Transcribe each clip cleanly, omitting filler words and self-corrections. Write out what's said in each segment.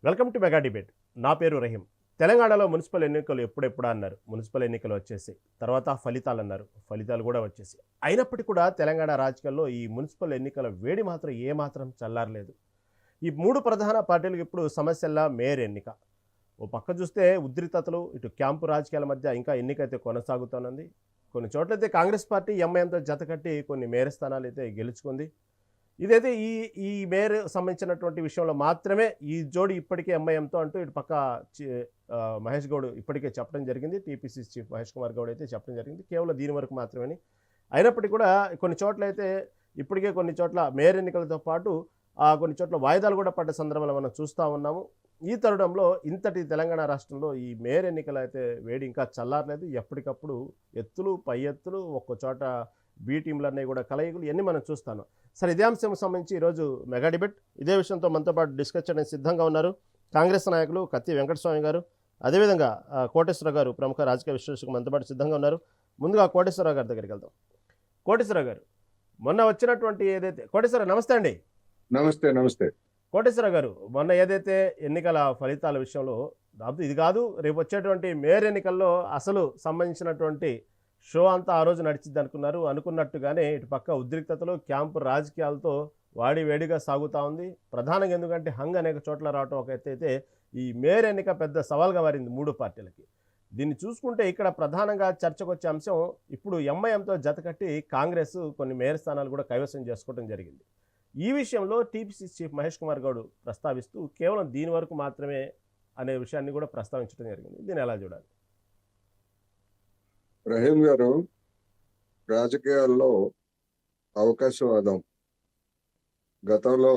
Welcome to mega debate. నా పేరు రహీం. తెలంగాణలో మున్సిపల్ ఎన్నికలు ఎప్పుడెప్పుడా అన్నారు. మున్సిపల్ ఎన్నికలు వచ్చేసి తర్వాత ఫలితాలు అన్నారు. ఫలితాలు కూడా వచ్చేసి అయినప్పటికీ కూడా తెలంగాణ రాజకీయాల్లో ఈ మున్సిపల్ ఎన్నికల వేడి మాత్రం ఏమాత్రం చల్లారలేదు. ఈ మూడు ప్రధాన పార్టీలకు ఇప్పుడు సమస్యల్లా మేయర్ ఎన్నిక. ఓ పక్క చూస్తే ఉద్రిక్తతలు, ఇటు క్యాంపు రాజకీయాల మధ్య ఇంకా ఎన్నికైతే కొనసాగుతోంది. కొన్ని చోట్లయితే కాంగ్రెస్ పార్టీ ఎంఐఎంతో జతకట్టి కొన్ని మేయర్ స్థానాలు అయితే గెలుచుకుంది. ఇదైతే ఈ ఈ మేయర్ సంబంధించినటువంటి విషయంలో మాత్రమే ఈ జోడి ఇప్పటికే ఎంఐఎంతో అంటూ ఇటు పక్క మహేష్ గౌడ్ ఇప్పటికే చెప్పడం జరిగింది. టీపీసీసీ చీఫ్ మహేష్ కుమార్ గౌడ్ అయితే చెప్పడం జరిగింది కేవలం దీని వరకు మాత్రమే. అయినప్పటికీ కూడా కొన్ని చోట్ల అయితే ఇప్పటికే కొన్ని చోట్ల మేయర్ ఎన్నికలతో పాటు కొన్ని చోట్ల వాయిదాలు కూడా పడ్డ సందర్భాలు మనం చూస్తూ ఉన్నాము. ఈ తరుణంలో ఇంతటి తెలంగాణ రాష్ట్రంలో ఈ మేయర్ ఎన్నికలు అయితే వేడి ఇంకా చల్లారలేదు. ఎప్పటికప్పుడు ఎత్తులు పై ఎత్తులు, ఒక్కో చోట బీ టీంలన్నీ కూడా కలయికలు ఇవన్నీ మనం చూస్తాను. సరే, ఇదే అంశం సంబంధించి ఈరోజు మెగా డిబేట్ ఇదే విషయంతో మనతో పాటు డిస్కస్ చేయడానికి సిద్ధంగా ఉన్నారు కాంగ్రెస్ నాయకులు కత్తి వెంకటస్వామి గారు, అదేవిధంగా కోటేశ్వర గారు, ప్రముఖ రాజకీయ విశ్లేషకులు మనతో పాటు సిద్ధంగా ఉన్నారు. ముందుగా కోటేశ్వరరావు గారి దగ్గరికి వెళ్దాం. కోటేశ్వరరావు గారు, మొన్న వచ్చినటువంటి ఏదైతే కోటేశ్వర నమస్తే అండి. నమస్తే. నమస్తే కోటేశ్వర గారు, మొన్న ఏదైతే ఎన్నికల ఫలితాల విషయంలో దాదాపు ఇది కాదు రేపు వచ్చేటువంటి మేయర్ ఎన్నికల్లో అసలు సంబంధించినటువంటి షో అంతా ఆ రోజు నడిచిద్ది అనుకున్నట్టుగానే ఇటు పక్క ఉద్రిక్తతలు, క్యాంపు రాజకీయాలతో వాడి వేడిగా సాగుతూ ఉంది. ప్రధానంగా ఎందుకంటే హంగ్ అనేక చోట్ల రావటం ఒక ఎత్తు అయితే, ఈ మేయర్ ఎన్నిక పెద్ద సవాల్గా మారింది మూడు పార్టీలకి. దీన్ని చూసుకుంటే ఇక్కడ ప్రధానంగా చర్చకు వచ్చే అంశం ఇప్పుడు ఎంఐఎంతో జతకట్టి కాంగ్రెస్ కొన్ని మేయర్ స్థానాలు కూడా కైవసం చేసుకోవడం జరిగింది. ఈ విషయంలో టీపీసీసీ చీఫ్ మహేష్ కుమార్ గౌడ్ ప్రస్తావిస్తూ కేవలం దీని వరకు మాత్రమే అనే విషయాన్ని కూడా ప్రస్తావించడం జరిగింది. దీన్ని ఎలా చూడాలి? రహీం గారు, రాజకీయాల్లో అవకాశవాదం గతంలో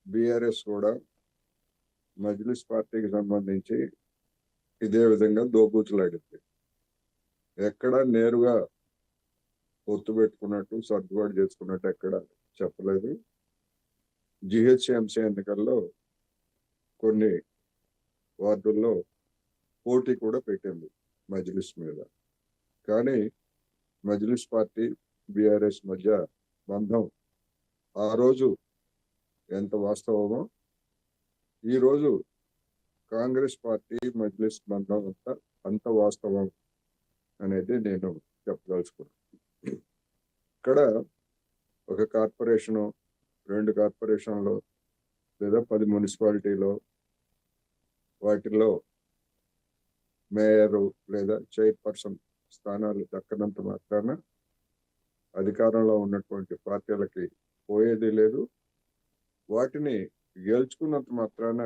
బీఆర్ఎస్ కూడా మజ్లిస్ పార్టీకి సంబంధించి ఇదే విధంగా దోబూచులాడింది. ఎక్కడ నేరుగా పొత్తు పెట్టుకున్నట్టు, సర్దుబాటు చేసుకున్నట్టు ఎక్కడ చెప్పలేదు. జిహెచ్ఎంసీ ఎన్నికల్లో కొన్ని వార్డుల్లో పోటీ కూడా పెట్టింది మజ్లిస్ మీద. కానీ మజ్లిస్ పార్టీ బీఆర్ఎస్ మధ్య బంధం ఆ రోజు ఎంత వాస్తవమో ఈరోజు కాంగ్రెస్ పార్టీ మజ్లిస్ బంధం అంత వాస్తవం అనేది నేను చెప్పదలుచుకున్నాను. ఇక్కడ ఒక కార్పొరేషను, 2 కార్పొరేషన్లో లేదా 10 మున్సిపాలిటీలో వాటిల్లో మేయరు లేదా చైర్పర్సన్ స్థానాలు దక్కనంత మాత్రాన అధికారంలో ఉన్నటువంటి పార్టీలకి పోయేది లేదు. వాటిని గెలుచుకున్నంత మాత్రాన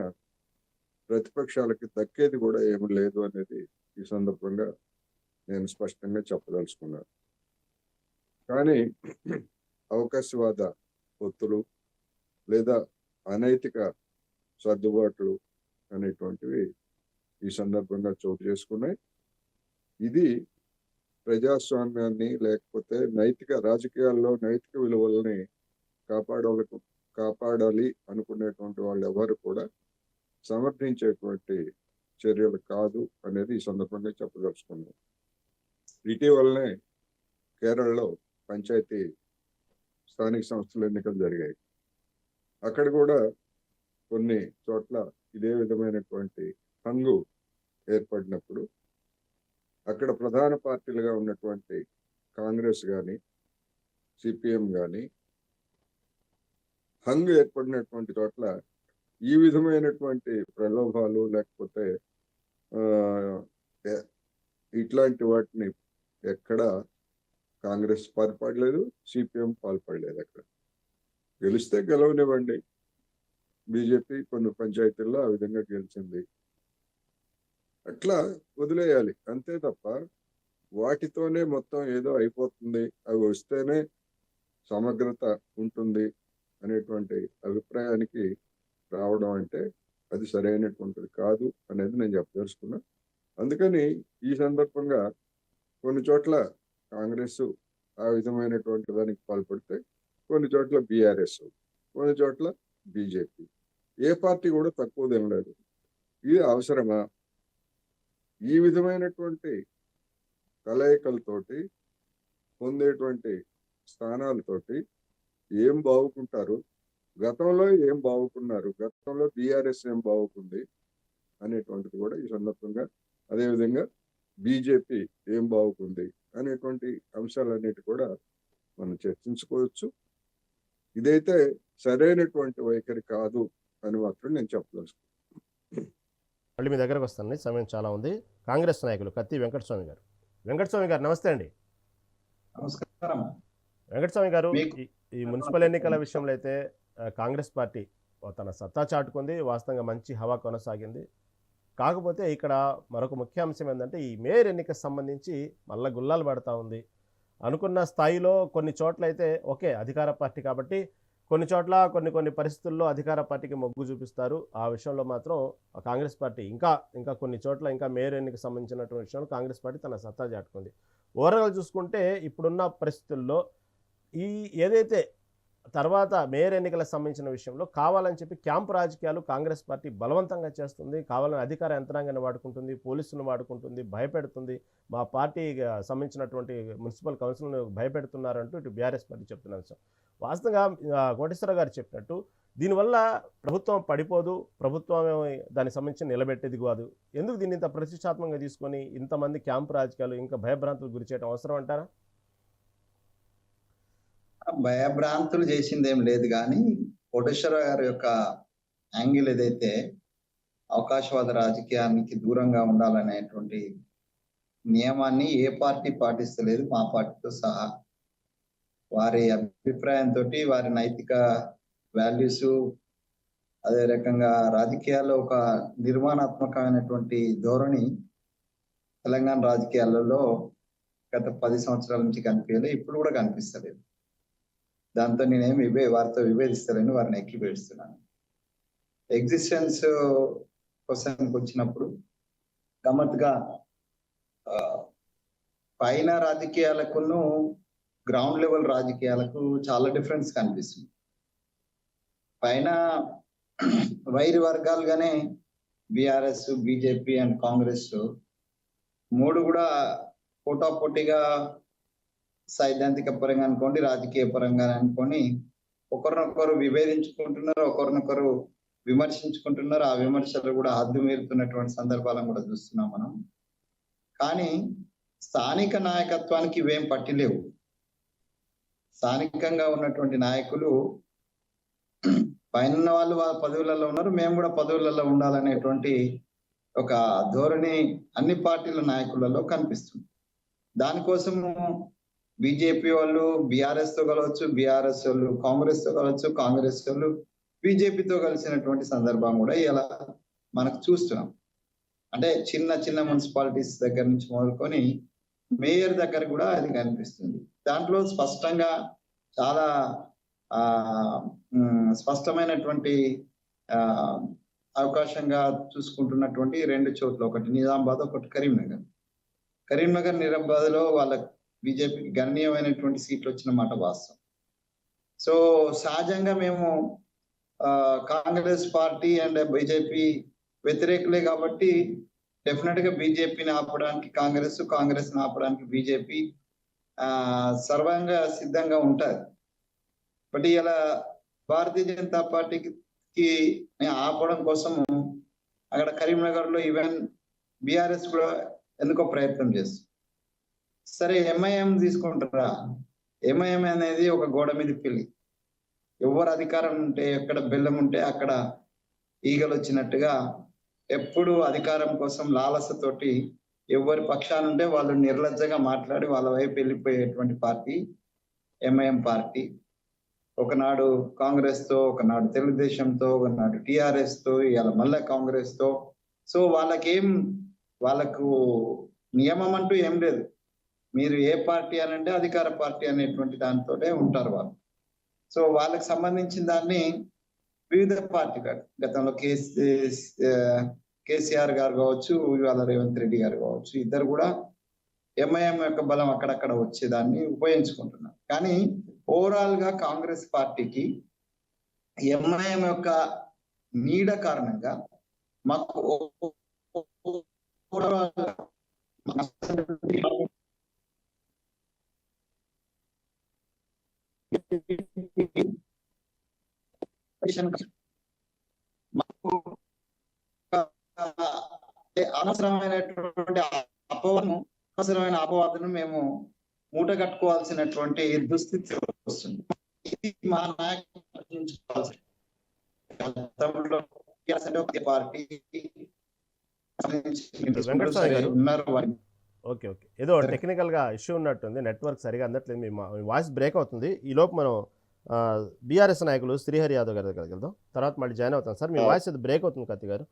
ప్రతిపక్షాలకి దక్కేది కూడా ఏమి లేదు అనేది ఈ సందర్భంగా నేను స్పష్టంగా చెప్పదలుచుకున్నాను. కానీ అవకాశవాద ఒత్తులు లేదా అనైతిక సర్దుబాట్లు అనేటువంటివి ఈ సందర్భంగా చోటు చేసుకున్నాయి. ఇది ప్రజాస్వామ్యాన్ని లేకపోతే నైతిక రాజకీయాల్లో నైతిక విలువలని కాపాడాలి అనుకునేటువంటి వాళ్ళు ఎవరు కూడా సమర్థించేటువంటి చర్యలు కాదు అనేది ఈ సందర్భంగా చెప్పదలుచుకున్నాం. ఇటీవలనే కేరళలో పంచాయతీ స్థానిక సంస్థల ఎన్నికలు జరిగాయి. అక్కడ కూడా కొన్ని చోట్ల ఇదే విధమైనటువంటి హంగు ఏర్పడినప్పుడు అక్కడ ప్రధాన పార్టీలుగా ఉన్నటువంటి కాంగ్రెస్ కానీ సిపిఎం కానీ హంగు ఏర్పడినటువంటి చోట్ల ఈ విధమైనటువంటి ప్రలోభాలు లేకపోతే ఇట్లాంటి వాటిని ఎక్కడ కాంగ్రెస్ పాల్పడలేదు, సిపిఎం పాల్పడలేదు. అక్కడ గెలిస్తే గెలవనివ్వండి, బీజేపీ కొన్ని పంచాయతీల్లో ఆ విధంగా గెలిచింది, అట్లా వదిలేయాలి అంతే తప్ప వాటితోనే మొత్తం ఏదో అయిపోతుంది, అవి వస్తేనే సమగ్రత ఉంటుంది అనేటువంటి అభిప్రాయానికి రావడం అంటే అది సరైనటువంటిది కాదు అనేది నేను చెప్పదలుచుకున్నా. అందుకని ఈ సందర్భంగా కొన్ని చోట్ల కాంగ్రెస్ ఆ విధమైనటువంటి దానికి పాల్పడితే, కొన్ని చోట్ల బీఆర్ఎస్, కొన్ని చోట్ల బీజేపీ, ఏ పార్టీ కూడా తక్కువ తినలేదు. ఇది అవసరమా? ఈ విధమైనటువంటి కలయికలతోటి పొందేటువంటి స్థానాలతోటి ఏం బాగుకుంటారు? గతంలో ఏం బాగుకున్నారు? గతంలో బీఆర్ఎస్ ఏం బాగుకుంది? అనేటువంటిది కూడా ఈ సందర్భంగా, అదేవిధంగా బీజేపీ ఏం బాగుంది అనేటువంటి అంశాలన్నిటి కూడా మనం చర్చించుకోవచ్చు. ఇదైతే సరైనటువంటి వైఖరి కాదు అని మాత్రం నేను చెప్పదలుచుకున్నాను. మళ్ళీ మీ దగ్గరకు వస్తానండి, సమయం చాలా ఉంది. కాంగ్రెస్ నాయకులు కత్తి వెంకటస్వామి గారు. వెంకటస్వామి గారు నమస్తే అండి. నమస్కారం. వెంకటస్వామి గారు, మీకు ఈ మున్సిపల్ ఎన్నికల విషయంలో అయితే కాంగ్రెస్ పార్టీ తన సత్తా చాటుకుంది, వాస్తవంగా మంచి హవా కొనసాగింది. కాకపోతే ఇక్కడ మరొక ముఖ్య అంశం ఏంటంటే ఈ మేయర్ ఎన్నికకు సంబంధించి మళ్ళా గుల్లాలు పడతా ఉంది. అనుకున్న స్థాయిలో కొన్ని చోట్ల అయితే ఓకే అధికార పార్టీ కాబట్టి కొన్ని చోట్ల కొన్ని పరిస్థితుల్లో అధికార పార్టీకి మొగ్గు చూపిస్తారు. ఆ విషయంలో మాత్రం కాంగ్రెస్ పార్టీ ఇంకా కొన్ని చోట్ల ఇంకా మేయర్ ఎన్నికకు సంబంధించినటువంటి విషయంలో కాంగ్రెస్ పార్టీ తన సత్తా చాటుకుంది. ఓవరాల్గా చూసుకుంటే ఇప్పుడున్న పరిస్థితుల్లో ఈ ఏదైతే తర్వాత మేయర్ ఎన్నికలకు సంబంధించిన విషయంలో కావాలని చెప్పి క్యాంపు రాజకీయాలు కాంగ్రెస్ పార్టీ బలవంతంగా చేస్తుంది. కావాలని అధికార యంత్రాంగాన్ని వాడుకుంటుంది, పోలీసులను వాడుకుంటుంది, భయపెడుతుంది. మా పార్టీ సంబంధించినటువంటి మున్సిపల్ కౌన్సిల్ను భయపెడుతున్నారంటూ ఇటు బీఆర్ఎస్ పార్టీ చెప్తున్న అంశం. వాస్తవంగా కోటేశ్వర గారు చెప్పినట్టు దీనివల్ల ప్రభుత్వం పడిపోదు, ప్రభుత్వం దానికి సంబంధించి నిలబెట్టేది కాదు. ఎందుకు దీన్ని ఇంత ప్రతిష్టాత్మకంగా తీసుకొని ఇంతమంది క్యాంపు రాజకీయాలు ఇంకా భయభ్రాంతులు గురి చేయడం అవసరం అంటారా? భయభ్రాంతులు చేసింది ఏం లేదు, కానీ కోటేశ్వర గారి యొక్క యాంగిల్ ఏదైతే అవకాశవాద రాజకీయానికి దూరంగా ఉండాలనేటువంటి నియమాన్ని ఏ పార్టీ పాటిస్తలేదు, మా పార్టీతో సహా. వారి అభిప్రాయంతో, వారి నైతిక వాల్యూస్, అదే రకంగా రాజకీయాల్లో ఒక నిర్మాణాత్మకమైనటువంటి ధోరణి తెలంగాణ రాజకీయాలలో గత 10 సంవత్సరాల నుంచి కనిపించలేదు, ఇప్పుడు కూడా కనిపిస్తలేదు. దాంతో నేనేమి వారితో విభేదిస్తానని వారిని ఎక్కివేస్తున్నాను. ఎగ్జిస్టెన్స్ క్వశ్చన్కి వచ్చినప్పుడు గమ్మత్తుగా పైన రాజకీయాలకును గ్రౌండ్ లెవెల్ రాజకీయాలకు చాలా డిఫరెన్స్ కనిపిస్తుంది. పైన వైరి వర్గాలుగానే బీఆర్ఎస్, బీజేపీ అండ్ కాంగ్రెస్ మూడు కూడా పోటాపోటీగా సైద్ధాంతిక పరంగా అనుకోండి, రాజకీయ పరంగా అనుకోని ఒకరినొకరు విభేదించుకుంటున్నారు, ఒకరినొకరు విమర్శించుకుంటున్నారు. ఆ విమర్శలు కూడా హద్దు మీరుతున్నటువంటి సందర్భాలను కూడా చూస్తున్నాం మనం. కానీ స్థానిక నాయకత్వానికి ఇవేం పట్టిలేవు. స్థానికంగా ఉన్నటువంటి నాయకులు పైన వాళ్ళు వాళ్ళ పదవులలో ఉన్నారు, మేము కూడా పదవులలో ఉండాలనేటువంటి ఒక ధోరణి అన్ని పార్టీల నాయకులలో కనిపిస్తుంది. దానికోసము బీజేపీ వాళ్ళు బీఆర్ఎస్ తో కలవచ్చు, బీఆర్ఎస్ వాళ్ళు కాంగ్రెస్ తో కలవచ్చు, కాంగ్రెస్ వాళ్ళు బీజేపీతో కలిసినటువంటి సందర్భం కూడా ఇలా మనకు చూస్తున్నాం. అంటే చిన్న మున్సిపాలిటీస్ దగ్గర నుంచి మొదలుకొని మేయర్ దగ్గర కూడా అది కనిపిస్తుంది. దాంట్లో స్పష్టంగా చాలా స్పష్టమైనటువంటి అవకాశంగా చూసుకుంటున్నటువంటి 2 చోట్ల, ఒకటి నిజామాబాద్, ఒకటి కరీంనగర్. నిజామాబాద్ లో వాళ్ళ బీజేపీకి గణనీయమైనటువంటి సీట్లు వచ్చిన మాట వాస్తవం. సో సహజంగా మేము కాంగ్రెస్ పార్టీ అండ్ బీజేపీ వ్యతిరేకులే కాబట్టి డెఫినెట్ గా బీజేపీని ఆపడానికి కాంగ్రెస్, కాంగ్రెస్ ని ఆపడానికి బీజేపీ సర్వంగా సిద్ధంగా ఉంటారు. బట్ ఇలా భారతీయ జనతా పార్టీకి ఆపడం కోసము అక్కడ కరీంనగర్ లో ఈవెన్ బీఆర్ఎస్ కూడా ఎందుకో ప్రయత్నం చేస్తుంది. సరే ఎంఐఎం తీసుకుంటారా? ఎంఐఎం అనేది ఒక గోడ మీద పిల్లి. ఎవరు అధికారం ఉంటే, ఎక్కడ బెల్లం ఉంటే అక్కడ ఈగలు వచ్చినట్టుగా ఎప్పుడు అధికారం కోసం లాలసతోటి ఎవరి పక్షానుంటే వాళ్ళు నిర్లజ్జగా మాట్లాడి వాళ్ళ వైపు వెళ్ళిపోయేటువంటి పార్టీ ఎంఐఎం పార్టీ. ఒకనాడు కాంగ్రెస్ తో, ఒకనాడు తెలుగుదేశంతో, ఒకనాడు టిఆర్ఎస్ తో, ఇవాళ మళ్ళా కాంగ్రెస్ తో. సో వాళ్ళకు నియమం అంటూ ఏం లేదు. మీరు ఏ పార్టీ అని అంటే అధికార పార్టీ అనేటువంటి దానితోనే ఉంటారు వాళ్ళు. సో వాళ్ళకి సంబంధించిన దాన్ని వివిధ పార్టీలు, గతంలో కేసీఆర్ గారు కావచ్చు, ఇవాళ రేవంత్ రెడ్డి గారు కావచ్చు, ఇద్దరు కూడా ఎంఐఎం యొక్క బలం అక్కడక్కడ వచ్చేదాన్ని ఉపయోగించుకుంటున్నారు. కానీ ఓవరాల్ గా కాంగ్రెస్ పార్టీకి ఎంఐఎం యొక్క నీడ కారణంగా మాకు అనవసరమైనటువంటి అనవసరమైన అపవాదును మేము మూట కట్టుకోవాల్సినటువంటి దుస్థితి వస్తుంది. ఇది మా నాయకులు గతంలో పార్టీ వెంకటస్వామి గారు. ఉన్నారు వారి ఓకే ఓకే ఏదో టెక్నికల్గా ఇష్యూ ఉన్నట్టుంది, నెట్వర్క్ సరిగా అందట్లేదు, మీ వాయిస్ బ్రేక్ అవుతుంది. ఈలోపు మనం బీఆర్ఎస్ నాయకులు శ్రీహరి యాదవ్ గారి దగ్గరికి వెళ్దాం, తర్వాత మళ్ళీ జాయిన్ అవుతాం. సార్ మీ వాయిస్ అది బ్రేక్ అవుతుంది కత్తి గారు.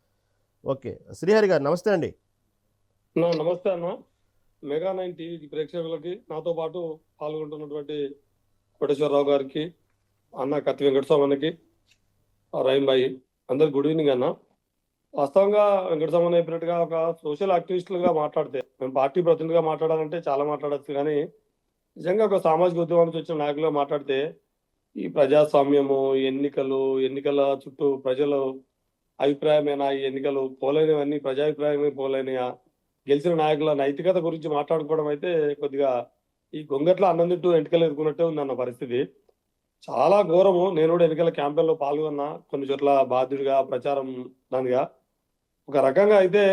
ఓకే శ్రీహరి గారు నమస్తే అండి. నమస్తే అన్న. మెగా 9 టీవీ ప్రేక్షకులకి, నాతో పాటు పాల్గొంటున్నటువంటి కోటేశ్వరరావు గారికి, అన్న కత్తి వెంకటస్వామి అన్నకి, రహీం భాయ్, అందరికి గుడ్ ఈవినింగ్ అన్న. వాస్తవంగా వెంకటస్వామి చెప్పినట్టుగా ఒక సోషల్ యాక్టివిస్టులుగా మాట్లాడితే, మేము పార్టీ ప్రతినిధిగా మాట్లాడాలంటే చాలా మాట్లాడచ్చు, కానీ నిజంగా ఒక సామాజిక ఉద్యమం నుంచి వచ్చిన నాయకులుగా మాట్లాడితే ఈ ప్రజాస్వామ్యము, ఎన్నికల చుట్టూ ప్రజలు అభిప్రాయమేనా, ఈ ఎన్నికలు పోలేనివన్నీ ప్రజాభిప్రాయమే పోలేనియా, గెలిచిన నాయకుల నైతికత గురించి మాట్లాడుకోవడం అయితే కొద్దిగా ఈ గొంగట్లో అన్నం తింటూ ఎన్నికలు ఎదుర్కొన్నట్టే ఉందన్న పరిస్థితి. చాలా ఘోరము. నేను కూడా ఎన్నికల క్యాంపెయిన్లో పాల్గొన్నా, కొన్ని చోట్ల బాధ్యుడిగా, ప్రచారం దానిగా. ఒక రకంగా అయితే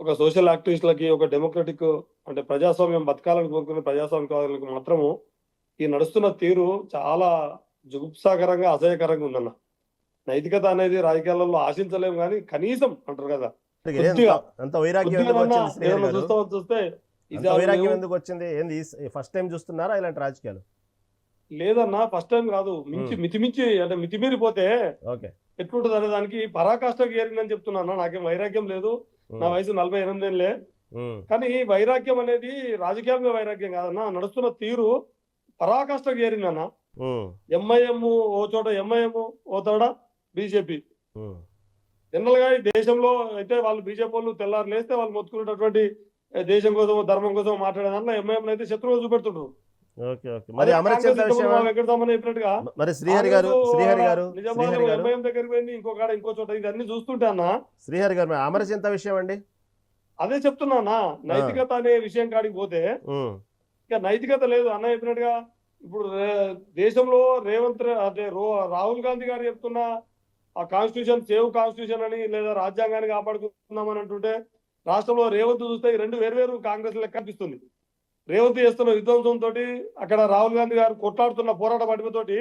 ఒక సోషల్ యాక్టివిస్టులకి, ఒక డెమోక్రటిక్ అంటే ప్రజాస్వామ్యం బతకాలని కోరుకునే ప్రజాస్వామికవాదులకు మాత్రము ఈ నడుస్తున్న తీరు చాలా జుగుప్సాకరంగా, అసహ్యకరంగా ఉందన్న. నైతికత అనేది రాజకీయాలలో ఆశించలేము, కానీ కనీసం అంటారు కదా, అంత వైరాగ్యం ఎందుకు వచ్చింది శ్రీహరి గారు? చూస్తే అంత వైరాగ్యం ఎందుకు వచ్చింది? ఏంది ఫస్ట్ టైం చూస్తున్నారా ఇలాంటి రాజకీయాలు? లేదన్నా, ఫస్ట్ టైం కాదు, మితిమించి అంటే మితిమీరిపోతే ఓకే ఎట్లుంటది అనే దానికి పరాకాష్ఠకు ఏరిందని చెప్తున్నా. నాకేం వైరాగ్యం లేదు, నా వయసు 48 ఏళ్ళే. కానీ వైరాగ్యం అనేది రాజకీయంగా వైరాగ్యం కాదన్నా, నడుస్తున్న తీరు పరాకాష్ఠకు ఏరిందన్న. ఎంఐఎం ఓ చోట, ఎంఐఎం ఓ తోడ బీజేపీ. జనరల్ గా ఈ దేశంలో అయితే వాళ్ళు బీజేపీ వాళ్ళు తెల్లారు లేస్తే వాళ్ళు మొత్తుకునేటటువంటి దేశం కోసం, ధర్మం కోసం మాట్లాడే దాంట్లో ఎంఐఎం అయితే శత్రువులు చూపెడుతుంటారు. ఓకే ఓకే మరి అమరచంద్ర విషయం వెంకటరామన్ చెప్పినట్టుగా మరి శ్రీహరి గారు ఎంఐఎం దగ్గరికి పోయింది, ఇంకో చోట, ఇదన్నీ చూస్తుంటే అన్న శ్రీహరి గారు అమరచంద్ర విషయం అండి. అదే చెప్తున్నా, నైతికత అనే విషయం కాడికి పోతే ఇక నైతికత లేదు అన్న చెప్పినట్టుగా. ఇప్పుడు దేశంలో అంటే రాహుల్ గాంధీ గారు చెప్తున్న ఆ కాన్స్టిట్యూషన్, సేవ్ కాన్స్టిట్యూషన్ అని, లేదా రాజ్యాంగాన్ని కాపాడుకుందామని అంటుంటే, రాష్ట్రంలో రేవంత్ చూస్తే ఈ రెండు వేర్వేరు కాంగ్రెస్ లెక్క కనిపిస్తుంది. రేవంత్ చేస్తున్న విధ్వంసంతో, అక్కడ రాహుల్ గాంధీ గారు కొట్లాడుతున్న పోరాట పటిమతోటి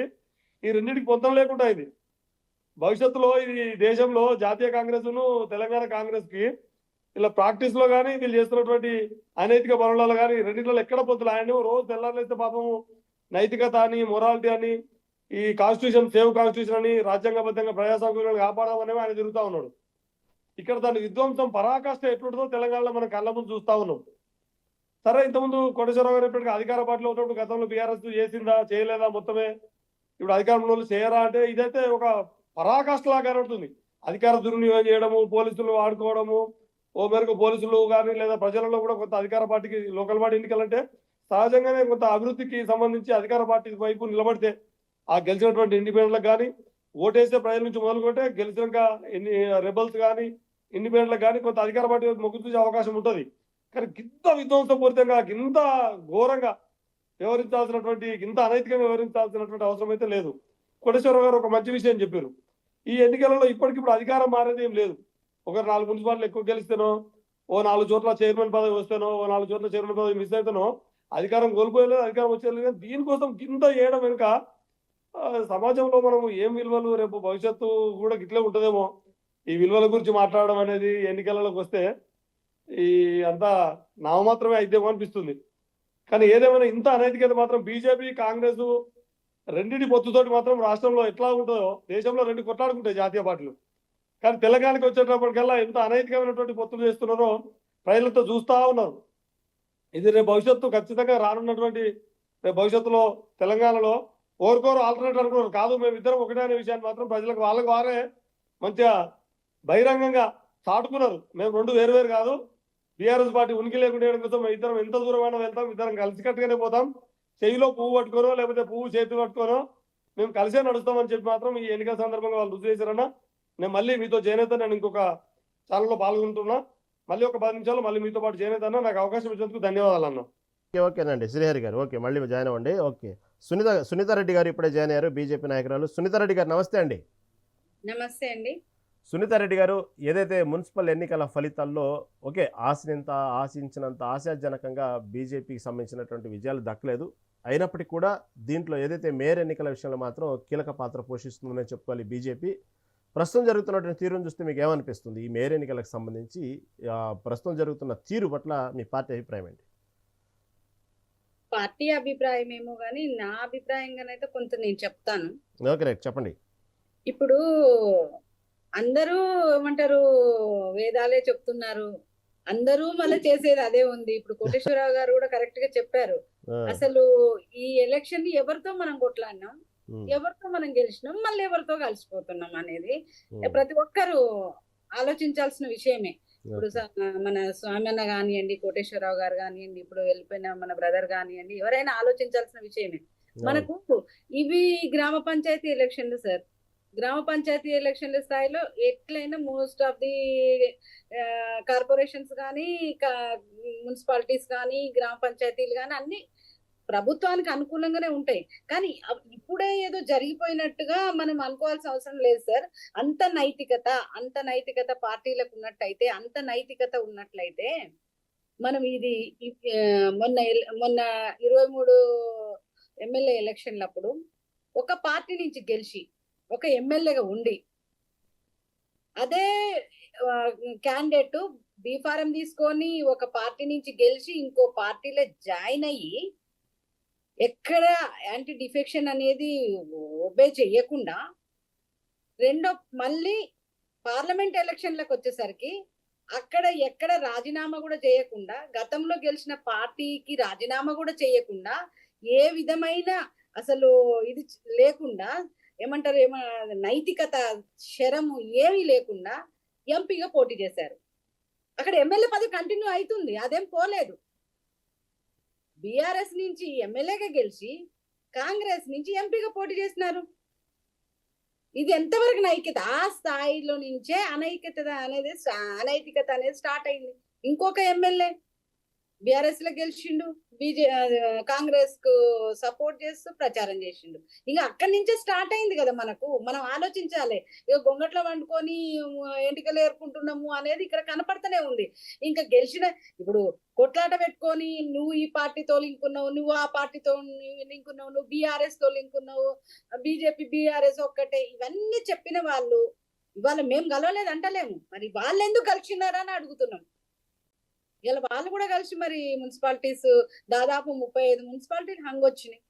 ఈ రెండింటికి పొందడం లేకుండా అయింది. భవిష్యత్తులో ఈ దేశంలో జాతీయ కాంగ్రెస్ ను తెలంగాణ కాంగ్రెస్ కి ఇలా ప్రాక్టీస్ లో కానీ, వీళ్ళు చేస్తున్నటువంటి అనైతిక పనులలో కానీ రెండింటిలో ఎక్కడ పొద్దులు. ఆయన రోజు తెల్లారులేస్తే పాపము నైతికత అని, మొరాలిటీ అని, ఈ కాన్స్టిట్యూషన్, సేవ్ కాన్స్టిట్యూషన్ అని, రాజ్యాంగబద్ధంగా ప్రజాస్వామ్యాన్ని కాపాడమనేవి ఆయన తిరుగుతా ఉన్నాడు. ఇక్కడ దాని విధ్వంసం పరాకాష్ఠ ఎట్లుంటుందో తెలంగాణలో మనం కళ్ళ ముందు చూస్తా ఉన్నాం. సరే, ఇంతకుముందు కోటేశ్వరరావు గారు ఎప్పటికీ అధికార పార్టీలో ఉన్నప్పుడు గతంలో బీఆర్ఎస్ చేసిందా, చేయలేదా, మొత్తమే ఇప్పుడు అధికారంలో చేయరా అంటే, ఇదైతే ఒక పరాకాష్ఠలా కనబడుతుంది. అధికార దుర్వినియోగం చేయడము, పోలీసులు ఆడుకోవడము, ఓ మేరకు పోలీసులు కానీ లేదా ప్రజలలో కూడా కొంత అధికార పార్టీకి, లోకల్ బాడీ ఎన్నికలంటే సహజంగానే కొంత అభివృద్ధికి సంబంధించి అధికార పార్టీ వైపు నిలబడితే, ఆ గెలిచినటువంటి ఇండిపెండెంట్లకు కానీ, ఓటేసే ప్రజల నుంచి మొదలుకుంటే గెలిచినాక రెబల్స్ కానీ, ఇండిపెండెంట్లకు కానీ కొంత అధికార పార్టీ మొగ్గు చూసే అవకాశం ఉంటుంది. కానీ గింత విధ్వంసపూరితంగా, గింత ఘోరంగా వ్యవహరించాల్సినటువంటి, గింత అనైతికంగా వ్యవహరించాల్సినటువంటి అవసరం అయితే లేదు. కోటేశ్వరరావు గారు ఒక మంచి విషయం చెప్పారు. ఈ ఎన్నికలలో ఇప్పటికిప్పుడు అధికారం మారేది ఏం లేదు. ఒకరు 4 మున్సిపాలిటీలు ఎక్కువ గెలిస్తేనో, ఓ 4 చోట్ల చైర్మన్ పదవి వస్తేనో, ఓ 4 చోట్ల చైర్మన్ పదవి మిస్ అయితేనో అధికారం కోల్పోయలేదు, అధికారం వచ్చేది. కానీ దీనికోసం గింత చేయడం వెనుక సమాజంలో మనం ఏం విలువలు, రేపు భవిష్యత్తు కూడా గిట్లే ఉంటుందేమో, ఈ విలువల గురించి మాట్లాడడం అనేది ఎన్నికలలోకి వస్తే ఈ అంతా నామమాత్రమే అయితేమో అనిపిస్తుంది. కానీ ఏదేమైనా ఇంత అనైతికత మాత్రం బీజేపీ, కాంగ్రెస్ రెండింటి పొత్తుతోటి మాత్రం రాష్ట్రంలో ఎట్లా ఉంటుందో, దేశంలో 2 కొట్లాడుకుంటాయి జాతీయ పార్టీలు. కానీ తెలంగాణకి వచ్చేటప్పటికల్లా ఎంత అనైతికమైనటువంటి పొత్తులు చేస్తున్నారో ప్రజలతో చూస్తూ ఉన్నారు. ఇది రేపు భవిష్యత్తు ఖచ్చితంగా రానున్నటువంటి రేపు భవిష్యత్తులో తెలంగాణలో ఓరుకోరు ఆల్టర్నేట్ అనుకున్నారు కాదు, మేము ఇద్దరం ఒకటే అనే విషయాన్ని మాత్రం ప్రజలకు వాళ్ళకి వారే మంచిగా బహిరంగంగా చాటుకున్నారు. మేము 2 వేరు కాదు, బీఆర్ఎస్ పార్టీ ఉనికి లేకుండా కోసం మేము ఇద్దరం ఎంత దూరమైనా వెళ్తాం, ఇద్దరం కలిసికట్టుగానే పోతాం, చెయ్యిలో పువ్వు పట్టుకోనో లేకపోతే పువ్వు చేతి పట్టుకోనో మేము కలిసే నడుస్తామని చెప్పి మాత్రం ఈ ఎన్నికల సందర్భంగా వాళ్ళు రుజువు చేశారన్నా. నేను మళ్ళీ మీతో జాయిన్ అవుతాను, నేను ఇంకొక ఛానల్లో పాల్గొంటున్నా, మళ్ళీ ఒక 10 నిమిషాలు మళ్ళీ మీతో పాటు జాయిన్ అవుతాను. నాకు అవకాశం ఇచ్చినందుకు ధన్యవాదాలు అన్న. ఓకేనండి శ్రీహరి గారు, ఓకే మళ్ళీ జాయిన్ అవ్వండి. ఓకే సునీత రెడ్డి గారు ఇప్పుడే జాయిన్ అయ్యారు, బీజేపీ నాయకురాలు. సునీత రెడ్డి గారు నమస్తే అండి. నమస్తే అండి. సునీతారెడ్డి గారు, ఏదైతే మున్సిపల్ ఎన్నికల ఫలితాల్లో ఆశించినంత ఆశాజనకంగా బీజేపీకి సంబంధించినటువంటి విజయాలు దక్కలేదు. అయినప్పటికీ కూడా దీంట్లో ఏదైతే మేయర్ ఎన్నికల విషయంలో మాత్రం కీలక పాత్ర పోషిస్తుందని చెప్పుకోవాలి బీజేపీ. ప్రస్తుతం జరుగుతున్నటువంటి తీరును చూస్తే మీకు ఏమనిపిస్తుంది? ఈ మేయర్ ఎన్నికలకు సంబంధించి ప్రస్తుతం జరుగుతున్న తీరు పట్ల మీ పార్టీ అభిప్రాయం ఏంటి? పార్టీ అభిప్రాయం ఏమో కానీ నా అభిప్రాయంగానైతే కొంత నేను చెప్తాను. ఓకే, రైట్, చెప్పండి. ఇప్పుడు అందరూ ఏమంటారు, వేదాలే చెప్తున్నారు, అందరూ మళ్ళీ చేసేది అదే ఉంది. ఇప్పుడు కోటేశ్వరరావు గారు కూడా కరెక్ట్ గా చెప్పారు. అసలు ఈ ఎలక్షన్ ని ఎవరితో మనం కొట్లాడినాం, ఎవరితో మనం గెలిచినాం, మళ్ళీ ఎవరితో కలిసిపోతున్నాం అనేది ప్రతి ఒక్కరు ఆలోచించాల్సిన విషయమే. ఇప్పుడు మన స్వామన్న కానివ్వండి, కోటేశ్వరరావు గారు కానివ్వండి, ఇప్పుడు వెళ్ళిపోయిన మన బ్రదర్ కానివ్వండి, ఎవరైనా ఆలోచించాల్సిన విషయమే. మనకు ఇవి గ్రామ పంచాయతీ ఎలక్షన్లు సార్. గ్రామ పంచాయతీ ఎలక్షన్ల స్థాయిలో ఎట్లయినా మోస్ట్ ఆఫ్ ది కార్పొరేషన్స్ కానీ, మున్సిపాలిటీస్ కానీ, గ్రామ పంచాయతీలు కానీ అన్ని ప్రభుత్వానికి అనుకూలంగానే ఉంటాయి. కానీ ఇప్పుడే ఏదో జరిగిపోయినట్టుగా మనం అనుకోవాల్సిన అవసరం లేదు సార్. అంత నైతికత పార్టీలకు ఉన్నట్టయితే, అంత నైతికత ఉన్నట్లయితే మనం ఇది మొన్న 23 ఎమ్మెల్యే ఎలక్షన్లప్పుడు ఒక పార్టీ నుంచి గెలిచి ఒక ఎమ్మెల్యేగా ఉండి, అదే క్యాండిడేట్ బీఫారం తీసుకొని ఒక పార్టీ నుంచి గెలిచి ఇంకో పార్టీలో జాయిన్ అయ్యి ఎక్కడ యాంటీ డిఫెక్షన్ అనేది ఒబే చెయ్యకుండా మళ్ళీ పార్లమెంట్ ఎలక్షన్లకు వచ్చేసరికి అక్కడ ఎక్కడ రాజీనామా కూడా చేయకుండా, గతంలో గెలిచిన పార్టీకి రాజీనామా కూడా చేయకుండా, ఏ విధమైన అసలు ఇది లేకుండా, ఏమంటారు నైతికత శరము ఏమీ లేకుండా ఎంపీగా పోటీ చేశారు. అక్కడ ఎమ్మెల్యే పదవి కంటిన్యూ అవుతుంది, అదేం పోలేదు. బీఆర్ఎస్ నుంచి ఎమ్మెల్యేగా గెలిచి కాంగ్రెస్ నుంచి ఎంపీగా పోటీ చేసినారు. ఇది ఎంతవరకు నైతికత? ఆ స్థాయిలో నుంచే అనైతికత అనేది స్టార్ట్ అయింది. ఇంకొక ఎమ్మెల్యే బీఆర్ఎస్ లో గెలిచిండు, కాంగ్రెస్ కు సపోర్ట్ చేస్తూ ప్రచారం చేసిండు. ఇంకా అక్కడి నుంచే స్టార్ట్ అయింది కదా. మనం ఆలోచించాలి. ఇక గొంగట్లో వండుకొని ఎంటికలు ఏర్పుకుంటున్నాము అనేది ఇక్కడ కనపడుతూనే ఉంది. ఇంకా ఇప్పుడు కొట్లాట పెట్టుకొని నువ్వు ఈ పార్టీతో లింక్ ఉన్నావు, నువ్వు ఆ పార్టీతో లింక్ ఉన్నావు, నువ్వు బీఆర్ఎస్ తో లింక్ ఉన్నావు, బీజేపీ బీఆర్ఎస్ ఒక్కటే, ఇవన్నీ చెప్పిన వాళ్ళు ఇవాళ మేము కలవలేదు అంటలేము. మరి వాళ్ళు ఎందుకు కలిసినారని అడుగుతున్నాం. ఇలా వాళ్ళు కూడా కలిసి మరి మున్సిపాలిటీస్ దాదాపు 35 మున్సిపాలిటీలు హంగొచ్చినాయి.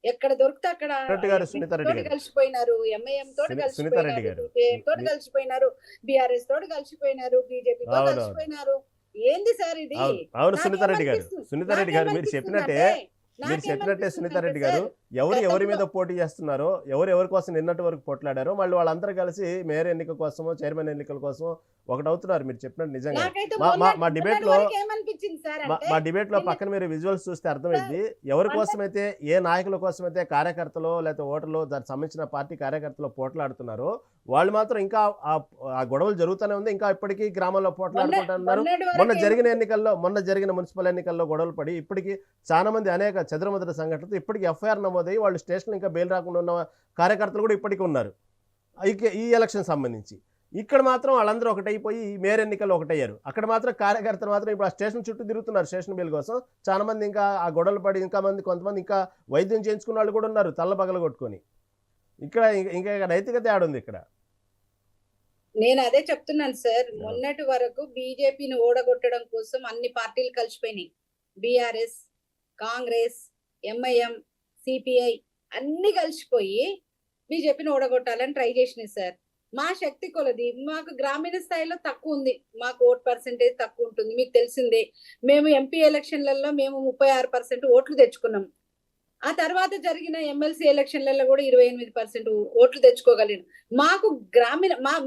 ఎక్కడ దొరికితే అక్కడ కలిసిపోయినారు. ఎంఐఎం తోటి కలిసిపోయినారు, తోటి కలిసిపోయినారు, బీఆర్ఎస్ తోటి కలిసిపోయినారు, బీజేపీ తోటి కలిసిపోయినారు. ఏంది సార్ ఇది? అవును సునీతారెడ్డి గారు, మీరు చెప్పినట్టే సునీతారెడ్డి గారు, ఎవరి మీద పోటీ చేస్తున్నారో, ఎవరి కోసం నిన్నటి వరకు పోట్లాడారో వాళ్ళందరూ కలిసి మేయర్ ఎన్నిక కోసమో చైర్మన్ ఎన్నికల కోసం ఒకటవుతున్నారు. మీరు చెప్పినట్టు నిజంగా మా డిబేట్ లో పక్కన మీరు విజువల్స్ చూస్తే అర్థమైంది. ఎవరి కోసమైతే, ఏ నాయకుల కోసమైతే కార్యకర్తలు లేకపోతే ఓటర్లు దానికి సంబంధించిన పార్టీ కార్యకర్తలు పోట్లాడుతున్నారో వాళ్ళు మాత్రం ఇంకా ఆ గొడవలు జరుగుతూనే ఉంది. ఇంకా ఇప్పటికీ గ్రామాల్లో పోట్లాడుకుంటున్నారు. మొన్న జరిగిన మున్సిపల్ ఎన్నికల్లో గొడవలు పడి ఇప్పటికీ చాలా మంది అనేక చెదరమదుర సంఘటనలు ఇప్పటికీ ఎఫ్ఐఆర్ నమోదయ్యి వాళ్ళు స్టేషన్ ఇంకా బెయిల్ రాకుండా ఉన్న కార్యకర్తలు కూడా ఇప్పటికీ ఉన్నారు ఈ ఎలక్షన్ సంబంధించి. ఇక్కడ మాత్రం వాళ్ళందరూ ఒకటైపోయి మేయర్ ఎన్నికల్లో ఒకటయ్యారు. అక్కడ మాత్రం కార్యకర్తలు మాత్రం ఇప్పుడు ఆ స్టేషన్ చుట్టూ తిరుగుతున్నారు స్టేషన్ బెయిల్ కోసం. చాలా మంది ఇంకా ఆ గొడవలు పడి కొంతమంది ఇంకా వైద్యం చేయించుకున్న వాళ్ళు కూడా ఉన్నారు తల్ల పగల కొట్టుకొని. ఇంకా నైతికత ఆడుంది ఇక్కడ. నేను అదే చెప్తున్నాను సార్. మొన్నటి వరకు బీజేపీని ఓడగొట్టడం కోసం అన్ని పార్టీలు కలిసిపోయినాయి. బీఆర్ఎస్, కాంగ్రెస్, ఎంఐఎం, సిపిఐ అన్ని కలిసిపోయి బీజేపీని ఓడగొట్టాలని ట్రై చేసినాయి సార్. మా శక్తి కొలది మాకు గ్రామీణ స్థాయిలో తక్కువ ఉంది, మాకు ఓట్ పర్సెంటేజ్ తక్కువ ఉంటుంది, మీకు తెలిసిందే. మేము ఎంపీ ఎలక్షన్లలో మేము 36% ఓట్లు తెచ్చుకున్నాం. ఆ తర్వాత జరిగిన ఎమ్మెల్సీ ఎలక్షన్లలో కూడా 28% ఓట్లు తెచ్చుకోగలిగినాం. మాకు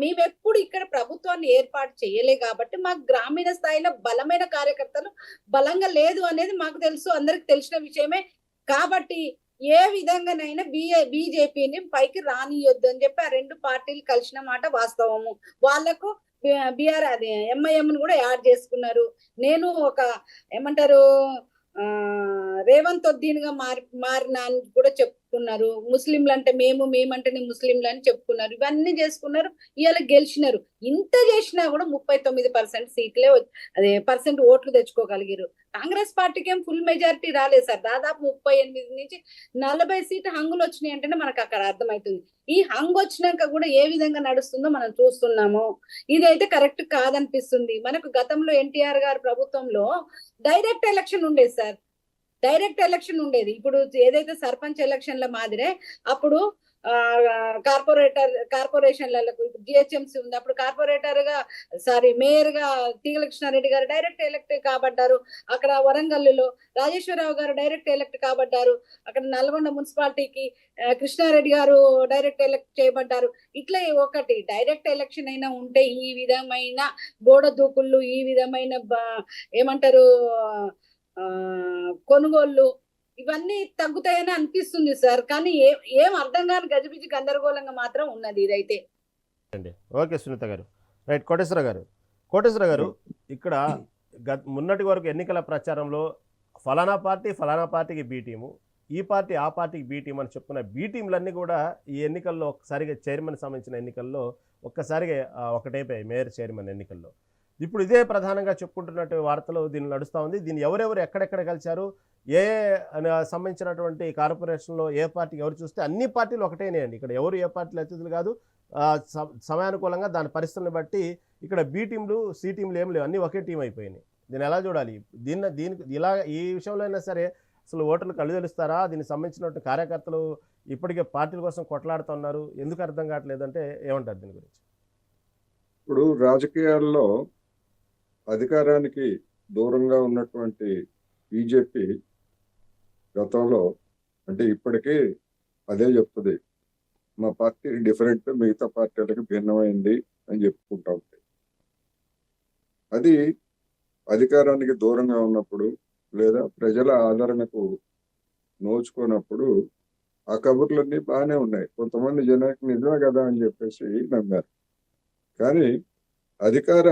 మేము ఎప్పుడు ఇక్కడ ప్రభుత్వాన్ని ఏర్పాటు చేయలే కాబట్టి మాకు గ్రామీణ స్థాయిలో బలమైన కార్యకర్తలు బలంగా లేదు అనేది మాకు తెలుసు, అందరికి తెలిసిన విషయమే. కాబట్టి ఏ విధంగానైనా బీజేపీని పైకి రానియొద్దు అని చెప్పి ఆ రెండు పార్టీలు కలిసిన మాట వాస్తవము. వాళ్లకు ఎంఐఎం కూడా యాడ్ చేసుకున్నారు. నేను ఒక రేవంత్ ఉద్దీన్ గా మారిన అని కూడా చెప్పుకున్నారు, ముస్లింలు అంటే మేమంటేనే ముస్లింలు అని చెప్పుకున్నారు, ఇవన్నీ చేసుకున్నారు, ఇవాళ గెలిచినారు. ఇంత చేసినా కూడా 39% సీట్లే అదే పర్సెంట్ ఓట్లు తెచ్చుకోగలిగారు. కాంగ్రెస్ పార్టీకి ఏం ఫుల్ మెజారిటీ రాలేదు సార్. దాదాపు 38 నుంచి 40 సీట్లు హంగులు వచ్చినాయి అంటేనే మనకు అక్కడ అర్థమవుతుంది. ఈ హంగ్ వచ్చినాక కూడా ఏ విధంగా నడుస్తుందో మనం చూస్తున్నాము. ఇదైతే కరెక్ట్ కాదనిపిస్తుంది. మనకు గతంలో ఎన్టీఆర్ గారి ప్రభుత్వంలో డైరెక్ట్ ఎలక్షన్ ఉండేది సార్, డైరెక్ట్ ఎలక్షన్ ఉండేది. ఇప్పుడు ఏదైతే సర్పంచ్ ఎలక్షన్ల మాదిరే అప్పుడు కార్పొరేషన్లకు జిహెచ్ఎంసీ ఉంది, అప్పుడు మేయర్ గా తీగల కృష్ణారెడ్డి గారు డైరెక్ట్ ఎలక్ట్ కాబడ్డారు. అక్కడ వరంగల్లో రాజేశ్వరరావు గారు డైరెక్ట్ ఎలక్ట్ కాబడ్డారు. అక్కడ నల్గొండ మున్సిపాలిటీకి కృష్ణారెడ్డి గారు డైరెక్ట్ ఎలక్ట్ చేయబడ్డారు. ఇట్లా ఒకటి డైరెక్ట్ ఎలక్షన్ అయినా ఉంటే ఈ విధమైన గోడ దూకుళ్ళు, ఈ విధమైన ఏమంటారు కొనుగోళ్ళు ఇవన్నీ తగ్గుతాయని అనిపిస్తుంది సార్. కానీ ఏం అర్థం కాని గజిబిజి గందరగోళంగా మాత్రం ఉన్నది ఇదైతే. ఓకే సునీత గారు, రైట్. కోటేశ్వర గారు ఇక్కడ మొన్నటి వరకు ఎన్నికల ప్రచారంలో ఫలానా పార్టీకి బి టీము, ఈ పార్టీ ఆ పార్టీకి బి టీం అని చెప్పుకున్న బి టీంలన్నీ కూడా ఈ ఎన్నికల్లో ఒక్కసారిగా చైర్మన్ సంబంధించిన ఎన్నికల్లో ఒక్కసారిగా ఒకటైపోయాయి, మేయర్ చైర్మన్ ఎన్నికల్లో. ఇప్పుడు ఇదే ప్రధానంగా చెప్పుకుంటున్నట్టు వార్తలు దీన్ని నడుస్తూ ఉంది. దీన్ని ఎవరెవరు ఎక్కడెక్కడ కలిశారు, ఏ సంబంధించినటువంటి కార్పొరేషన్లో ఏ పార్టీకి ఎవరు చూస్తే అన్ని పార్టీలు ఒకటేనేయండి. ఇక్కడ ఎవరు ఏ పార్టీలు అతిథులు కాదు. సమయానుకూలంగా దాని పరిస్థితులను బట్టి ఇక్కడ బి టీంలు సి టీంలు ఏం లేవు, అన్నీ ఒకే టీం అయిపోయినాయి. దీన్ని ఎలా చూడాలి? దీనికి ఇలా ఈ విషయంలో అయినా సరే అసలు ఓటర్లు కళ్ళు తెలుస్తారా? దీనికి సంబంధించినటువంటి కార్యకర్తలు ఇప్పటికే పార్టీల కోసం కొట్లాడుతున్నారు, ఎందుకు అర్థం కావట్లేదు అంటే ఏమంటారు దీని గురించి? ఇప్పుడు రాజకీయాల్లో అధికారానికి దూరంగా ఉన్నటువంటి బీజేపీ గతంలో అంటే ఇప్పటికీ అదే చెప్తుంది, మా పార్టీ డిఫరెంట్, మిగతా పార్టీలకు భిన్నమైంది అని చెప్పుకుంటా ఉంది. అది అధికారానికి దూరంగా ఉన్నప్పుడు లేదా ప్రజల ఆదరణకు నోచుకున్నప్పుడు ఆ కబుర్లన్నీ బాగానే ఉన్నాయి, కొంతమంది జనానికి నిజమే కదా అని చెప్పేసి నమ్మారు. కానీ అధికార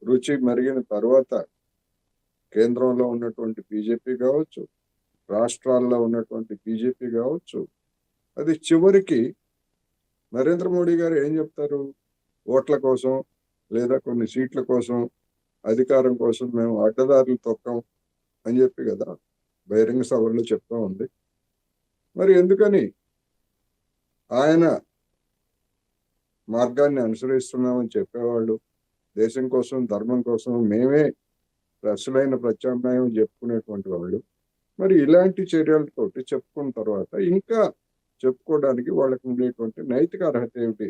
రుచి మరిగిన తర్వాత కేంద్రంలో ఉన్నటువంటి బీజేపీ కావచ్చు, రాష్ట్రాల్లో ఉన్నటువంటి బీజేపీ కావచ్చు, అది చివరికి నరేంద్ర మోడీ గారు ఏం చెప్తారు, ఓట్ల కోసం లేదా కొన్ని సీట్ల కోసం అధికారం కోసం మేము అడ్డదారులు తొక్కాం అని చెప్పి కదా బహిరంగ సభల్లో చెప్తా ఉంది. మరి ఎందుకని ఆయన మార్గాన్ని అనుసరిస్తున్నామని చెప్పేవాళ్ళు, దేశం కోసం ధర్మం కోసం మేమే అసలైన ప్రత్యామ్నాయం చెప్పుకునేటువంటి వాళ్ళు, మరి ఇలాంటి చర్యలతోటి చెప్పుకున్న తర్వాత ఇంకా చెప్పుకోవడానికి వాళ్ళకు ఉండేటువంటి నైతిక అర్హత ఏమిటి?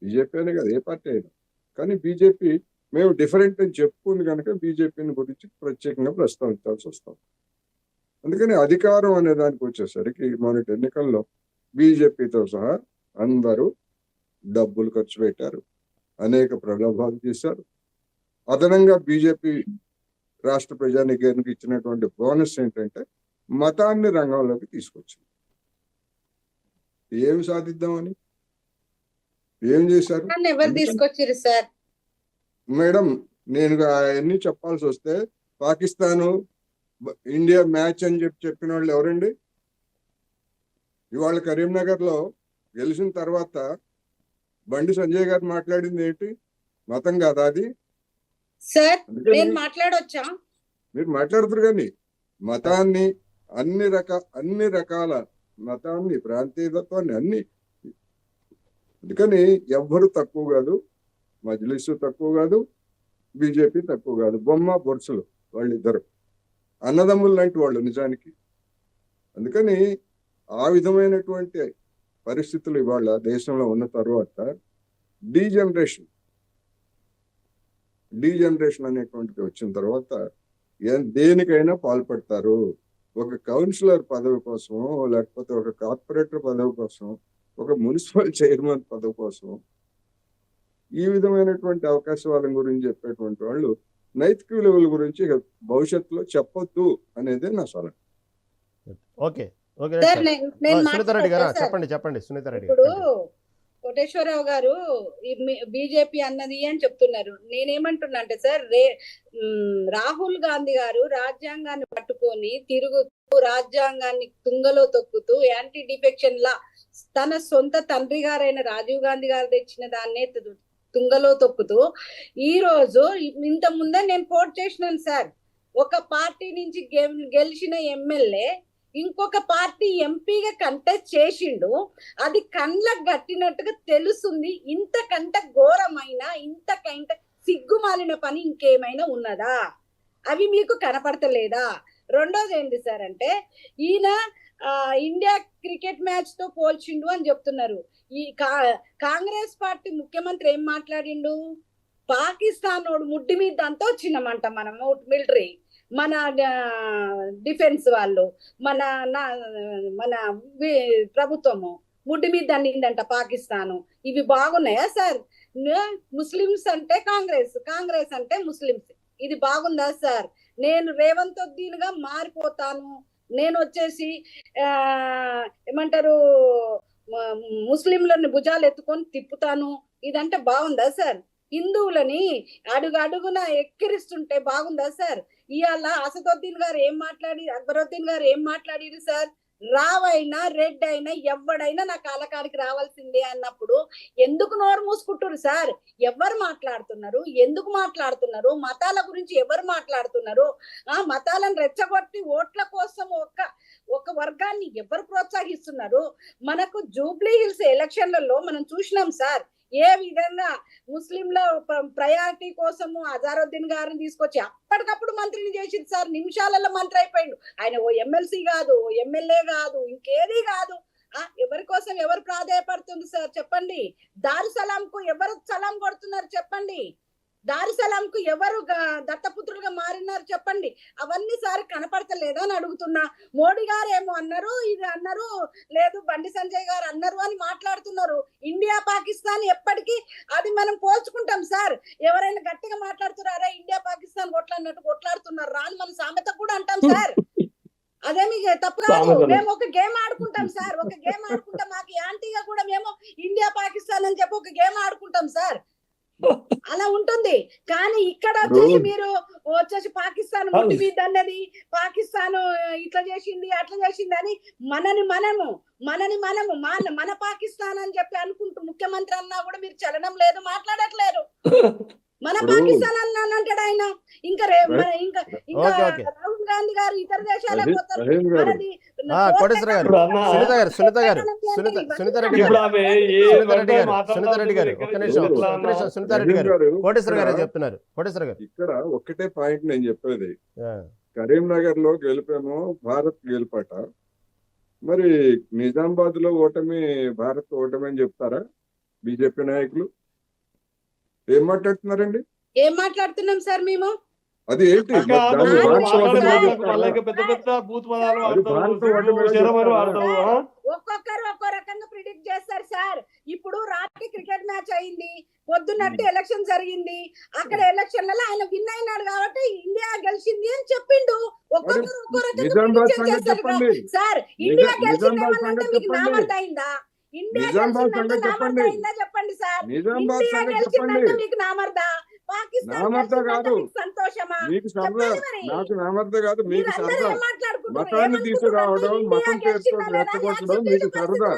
బీజేపీ అనే కదా, ఏ పార్టీ అయినా. కానీ బీజేపీ మేము డిఫరెంట్ అని చెప్పుకుంది కనుక బీజేపీని గురించి ప్రత్యేకంగా ప్రస్తావించాల్సి వస్తాం. అందుకని అధికారం అనే దానికి వచ్చేసరికి మొన్నటి ఎన్నికల్లో బీజేపీతో సహా అందరూ డబ్బులు ఖర్చు పెట్టారు, అనేక ప్రలోభాలు చేశారు. అదనంగా బీజేపీ రాష్ట్ర ప్రజానీకానికి ఇచ్చినటువంటి బోనస్ ఏంటంటే మతాన్ని రంగంలోకి తీసుకొచ్చింది. ఏమి సాధిద్దామని ఏం చేశారు ఎవరు తీసుకొచ్చారు సార్? మేడం, నేను అవన్నీ చెప్పాల్సి వస్తే పాకిస్తాను ఇండియా మ్యాచ్ అని చెప్పిన వాళ్ళు ఎవరండి? ఇవాళ కరీంనగర్ లో గెలిచిన తర్వాత బండి సంజయ్ గారు మాట్లాడింది ఏంటి? మతం కాదా అది? సార్ నేను మాట్లాడొచ్చా? మీరు మాట్లాడుతారు కానీ మతాన్ని అన్ని రకాల మతాన్ని, ప్రాంతీయతత్వాన్ని అన్ని. అందుకని ఎవ్వరు తక్కువ కాదు, మజ్లిస్ తక్కువ కాదు, బీజేపీ తక్కువ కాదు. బొమ్మ బొరుసులు వాళ్ళిద్దరు అన్నదమ్ములు లాంటి వాళ్ళు నిజానికి. అందుకని ఆ విధమైనటువంటి పరిస్థితులు ఇవాళ దేశంలో ఉన్న తర్వాత డీజనరేషన్ అనేటువంటిది వచ్చిన తర్వాత దేనికైనా పాల్పడతారు. ఒక కౌన్సిలర్ పదవి కోసం, లేకపోతే ఒక కార్పొరేటర్ పదవి కోసం, ఒక మున్సిపల్ చైర్మన్ పదవి కోసం ఈ విధమైనటువంటి అవకాశాల గురించి చెప్పేటువంటి వాళ్ళు నైతిక విలువల గురించి భవిష్యత్తులో చెప్పొద్దు అనేది నా సలహా. ఓకే, సునీత రెడ్డి గారు చెప్పండి సునీత రెడ్డి. ఇప్పుడు కోటేశ్వరరావు గారు బీజేపీ అన్నది అని చెప్తున్నారు. నేనేమంటున్నా అంటే సార్, రాహుల్ గాంధీ గారు రాజ్యాంగాన్ని పట్టుకొని తిరుగుతూ రాజ్యాంగాన్ని తుంగలో తొక్కుతూ యాంటీ డిఫెక్షన్ లా తన సొంత తండ్రి గారైన రాజీవ్ గాంధీ గారు తెచ్చిన దాన్నే తుంగలో తొక్కుతూ ఈ రోజు ఇంత ముందే నేను కోట్ చేసినాను సార్, ఒక పార్టీ నుంచి గెలిచిన ఎమ్మెల్యే ఇంకొక పార్టీ ఎంపీగా కంటెస్ట్ చేసిండు, అది కండ్లకు గట్టినట్టుగా తెలుస్తుంది. ఇంతకంటే ఘోరమైన ఇంతకంటే సిగ్గుమాలిన పని ఇంకేమైనా ఉన్నదా? అవి మీకు కనపడతలేదా? రెండోది ఏంటి సార్ అంటే, ఈయన ఇండియా క్రికెట్ మ్యాచ్ తో పోల్చిండు అని చెప్తున్నారు. ఈ కాంగ్రెస్ పార్టీ ముఖ్యమంత్రి ఏం మాట్లాడిండు? పాకిస్తాన్ వాడు ముడ్డి మీద అంతా వచ్చినామంట, మనము మిలిటరీ, మన డిఫెన్స్ వాళ్ళు, మన ప్రభుత్వము ముడ్డి మీద అన్నిందంట పాకిస్తాను. ఇవి బాగున్నాయా సార్? ముస్లిమ్స్ అంటే కాంగ్రెస్, కాంగ్రెస్ అంటే ముస్లిమ్స్, ఇది బాగుందా సార్? నేను రేవంత్ ఉద్దీన్గా మారిపోతాను, నేను వచ్చేసి ఏమంటారు ముస్లింలని భుజాలు ఎత్తుకొని తిప్పుతాను, ఇదంటే బాగుందా సార్? హిందువులని అడుగు అడుగున ఎక్కిరిస్తుంటే బాగుందా సార్? ఇవాళ అసదుద్దీన్ గారు ఏం మాట్లాడి, అక్బరుద్దీన్ గారు ఏం మాట్లాడిరు సార్? రావైనా రెడ్ అయినా ఎవడైనా నా కాలకాడికి రావాల్సిందే అన్నప్పుడు ఎందుకు నోరు మూసుకుంటారు సార్? ఎవరు మాట్లాడుతున్నారు? ఎందుకు మాట్లాడుతున్నారు? మతాల గురించి ఎవరు మాట్లాడుతున్నారు? మతాలను రెచ్చగొట్టి ఓట్ల కోసం ఒక వర్గాన్ని ఎవరు ప్రోత్సహిస్తున్నారు? మనకు జూబ్లీ హిల్స్ ఎలక్షన్లలో మనం చూసినాం సార్, ఏ విధంగా ముస్లింల ప్రయారిటీ కోసము అజారుద్దీన్ గారిని తీసుకొచ్చి అప్పటికప్పుడు మంత్రిని చేసింది సార్. నిమిషాలలో మంత్రి అయిపోయిండు ఆయన. ఓ ఎమ్మెల్సీ కాదు, ఓ ఎమ్మెల్యే కాదు, ఇంకేది కాదు. ఎవరి కోసం ఎవరు ప్రాధాయపడుతుంది సార్ చెప్పండి? దారుసలాంకు ఎవరు సలాం కొడుతున్నారు చెప్పండి? దారుసలాంకు ఎవరు దత్తపుత్రులుగా మారినారు చెప్పండి? అవన్నీ సార్ కనపడతలేదా అని అడుగుతున్నా. మోడీ గారు ఏమో అన్నారు, ఇది అన్నారు, లేదు బండి సంజయ్ గారు అన్నారు అని మాట్లాడుతున్నారు. ఇండియా పాకిస్తాన్ ఎప్పటికీ అది మనం పోల్చుకుంటాం సార్. ఎవరైనా గట్టిగా మాట్లాడుతున్నారా ఇండియా పాకిస్తాన్ కొట్లాడినట్టు కొట్లాడుతున్నారు రా అని మన సామెత కూడా అంటాం సార్. అదేమి తప్పు కాదు. మేము ఒక గేమ్ ఆడుకుంటాం సార్, ఒక గేమ్ ఆడుకుంటాం. మాకు యాంటీగా కూడా మేము ఇండియా పాకిస్తాన్ అని చెప్పి ఒక గేమ్ ఆడుకుంటాం సార్. అలా ఉంటుంది. కానీ ఇక్కడ వచ్చేసి మీరు వచ్చేసి పాకిస్తాన్ ముట్టి మీద అన్నది, పాకిస్తాన్ ఇట్లా చేసింది అట్లా చేసింది అని మనని మనము మన పాకిస్తాన్ అని చెప్పి అనుకుంటూ ముఖ్యమంత్రి అన్నా కూడా మీరు చలనం లేదు, మాట్లాడట్లేరు. మన పాకిస్తాన్ అన్నాను అంటాడు ఆయన. ఇంకా రాహుల్ గాంధీ గారు ఇతర దేశాలకు పోతారు. ఇక్కడ ఒక్కటే పాయింట్ నేను చెప్పేది, కరీంనగర్ లో గెలిపేమో భారత్ గెలుపట, మరి నిజామాబాద్ లో ఓటమి భారత్ ఓటమి అని చెప్తారా బీజేపీ నాయకులు? ఏం మాట్లాడుతున్నారండి? ఏం మాట్లాడుతున్నాం సార్ మేము? అది ఏంటి? ఒక్కొక్కరు ఒక్కో రకంగా ప్రిడిక్ట్ చేస్తారు సార్. ఇప్పుడు రాత్రి క్రికెట్ మ్యాచ్ అయింది, పొద్దున్నట్టు ఎలక్షన్ జరిగింది, అక్కడ ఎలక్షన్లలో ఆయన విన్ అయినాడు కాబట్టి ఇండియా గెలిచింది అని చెప్పిండు. ఒక్కొక్కరు ఒక్కో రకంగా సార్. ఇండియా గెలిచింది మీకు నామర్దైందా? ఇండియా గెలిచిందా చెప్పండి సార్. ఇండియా గెలిచిందంటే మీకు నామర్దా? సంతోషమా? నాకు నామర్ద కాదు, మీకు సరదా. మతాన్ని తీసుకురావడం, మతం పేరుతో రెచ్చగొట్టడం మీకు సరదా.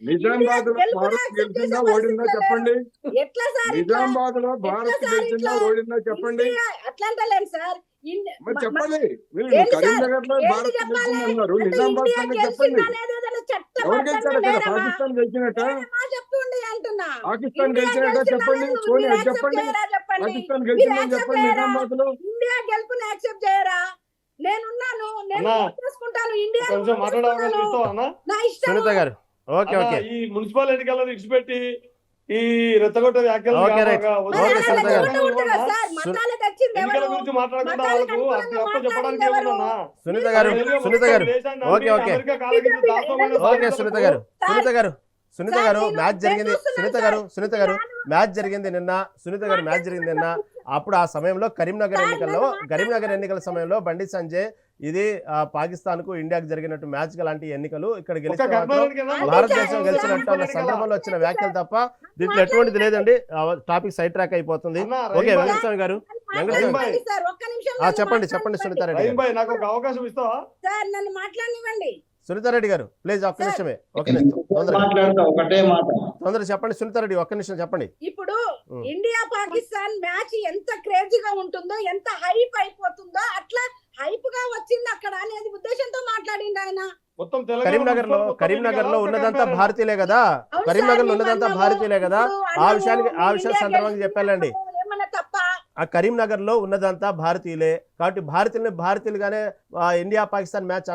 నిజామాబాద్ లో భారత్ గెలిచిందా ఓడిందా చెప్పండి? నిజామాబాద్ లో భారత్ గెలిచిందా ఓడిందా చెప్పండి? మరి చెప్పండి. మీరు కరీంనగర్ లో భారత్ గెలిచింది అన్నారు, నిజామాబాద్ సంగతి చెప్పండి. ఎవరు గెలిచారు అక్కడ? పాకిస్తాన్ గెలిచినట్ట? పాకిస్తాన్ గెలిచినట్ట చెప్పండి. పోనీ అది చెప్పండి. పాకిస్తాన్ గెలిచిందని చెప్పండి నిజామాబాద్ లో. ఇండియా గెలుపుని యాక్సెప్ట్ చేయరా? నేనున్నాను, నేను చేసుకుంటాను. ఇండియా ఈ మున్సిపల్ ఎన్నికలను విడిచిపెట్టి ఈ రెచ్చగొట్ట వ్యాఖ్యలు ఎన్నికల గురించి మాట్లాడకుండా వాళ్ళకు అప్పు చెప్పడానికి ఏమన్నా? సునీత గారు సునీత సార్, గారు నేను మ్యాచ్ జరిగింది చూస్తున్నాను సునీత సార్. గారు మ్యాచ్ జరిగింది నిన్న. సునీత గారు మ్యాచ్ జరిగింది నిన్న. అప్పుడు ఆ సమయంలో కరీంనగర్ ఎన్నికల సమయంలో బండి సంజయ్ ఇది పాకిస్తాన్ కు ఇండియాకు జరిగినట్టు మ్యాచ్ లాంటి ఎన్నికలు ఇక్కడ గెలిస్తే మాత్రం భారతదేశం గెలిచినట్టు అన్న సందర్భంలో వచ్చిన వ్యాఖ్యలు తప్ప దీంట్లో ఎటువంటిది లేదండి. టాపిక్ సైడ్ ట్రాక్ అయిపోతుంది. ఓకే వెంకటస్వామి గారు మాట్లాడండి సార్, ఒక్క నిమిషం నన్ను చెప్పండి మాట్లాడనివ్వండి. సునీతారెడ్డి గారు. నాకు ఒక అవకాశం ఇస్తావా? సార్ నన్ను మాట్లాడనివ్వండి. సునీతారెడ్డి గారు ప్లీజ్ ఒక్క నిమిషమే. ఒక్క నిమిషం మాట్లాడతా ఒకటే మాట. తొందర చెప్పండి సునీతారెడ్డి, ఒక్క నిమిషం చెప్పండి. ఇప్పుడు ఇండియా పాకిస్తాన్ మ్యాచ్ ఎంత క్రేజీగా ఉంటుందో, ఎంత హైప్ అయిపోతుందో అట్లా హైప్ గా వచ్చింది అక్కడ అనేది ఉద్దేశంతో మాట్లాడింది ఆయన. మొత్తం కరీంనగర్ లో ఉన్నదంతా భారతీయులే కదా. అవును కరీంనగర్ లో సార్, ఉన్నదంతా మేము భారతీయులే కదా. ఇప్పుడు ఆ విషయాన్ని ఇండియా సందర్భంగా గెలిచింది చెప్పాలండి. ఏమన్నా తప్ప? ఆ కరీంనగర్ లో ఉన్నదంతా భారతీయులే కాబట్టి భారతీయులుగానే ఇండియా పాకిస్తాన్ మ్యాచ్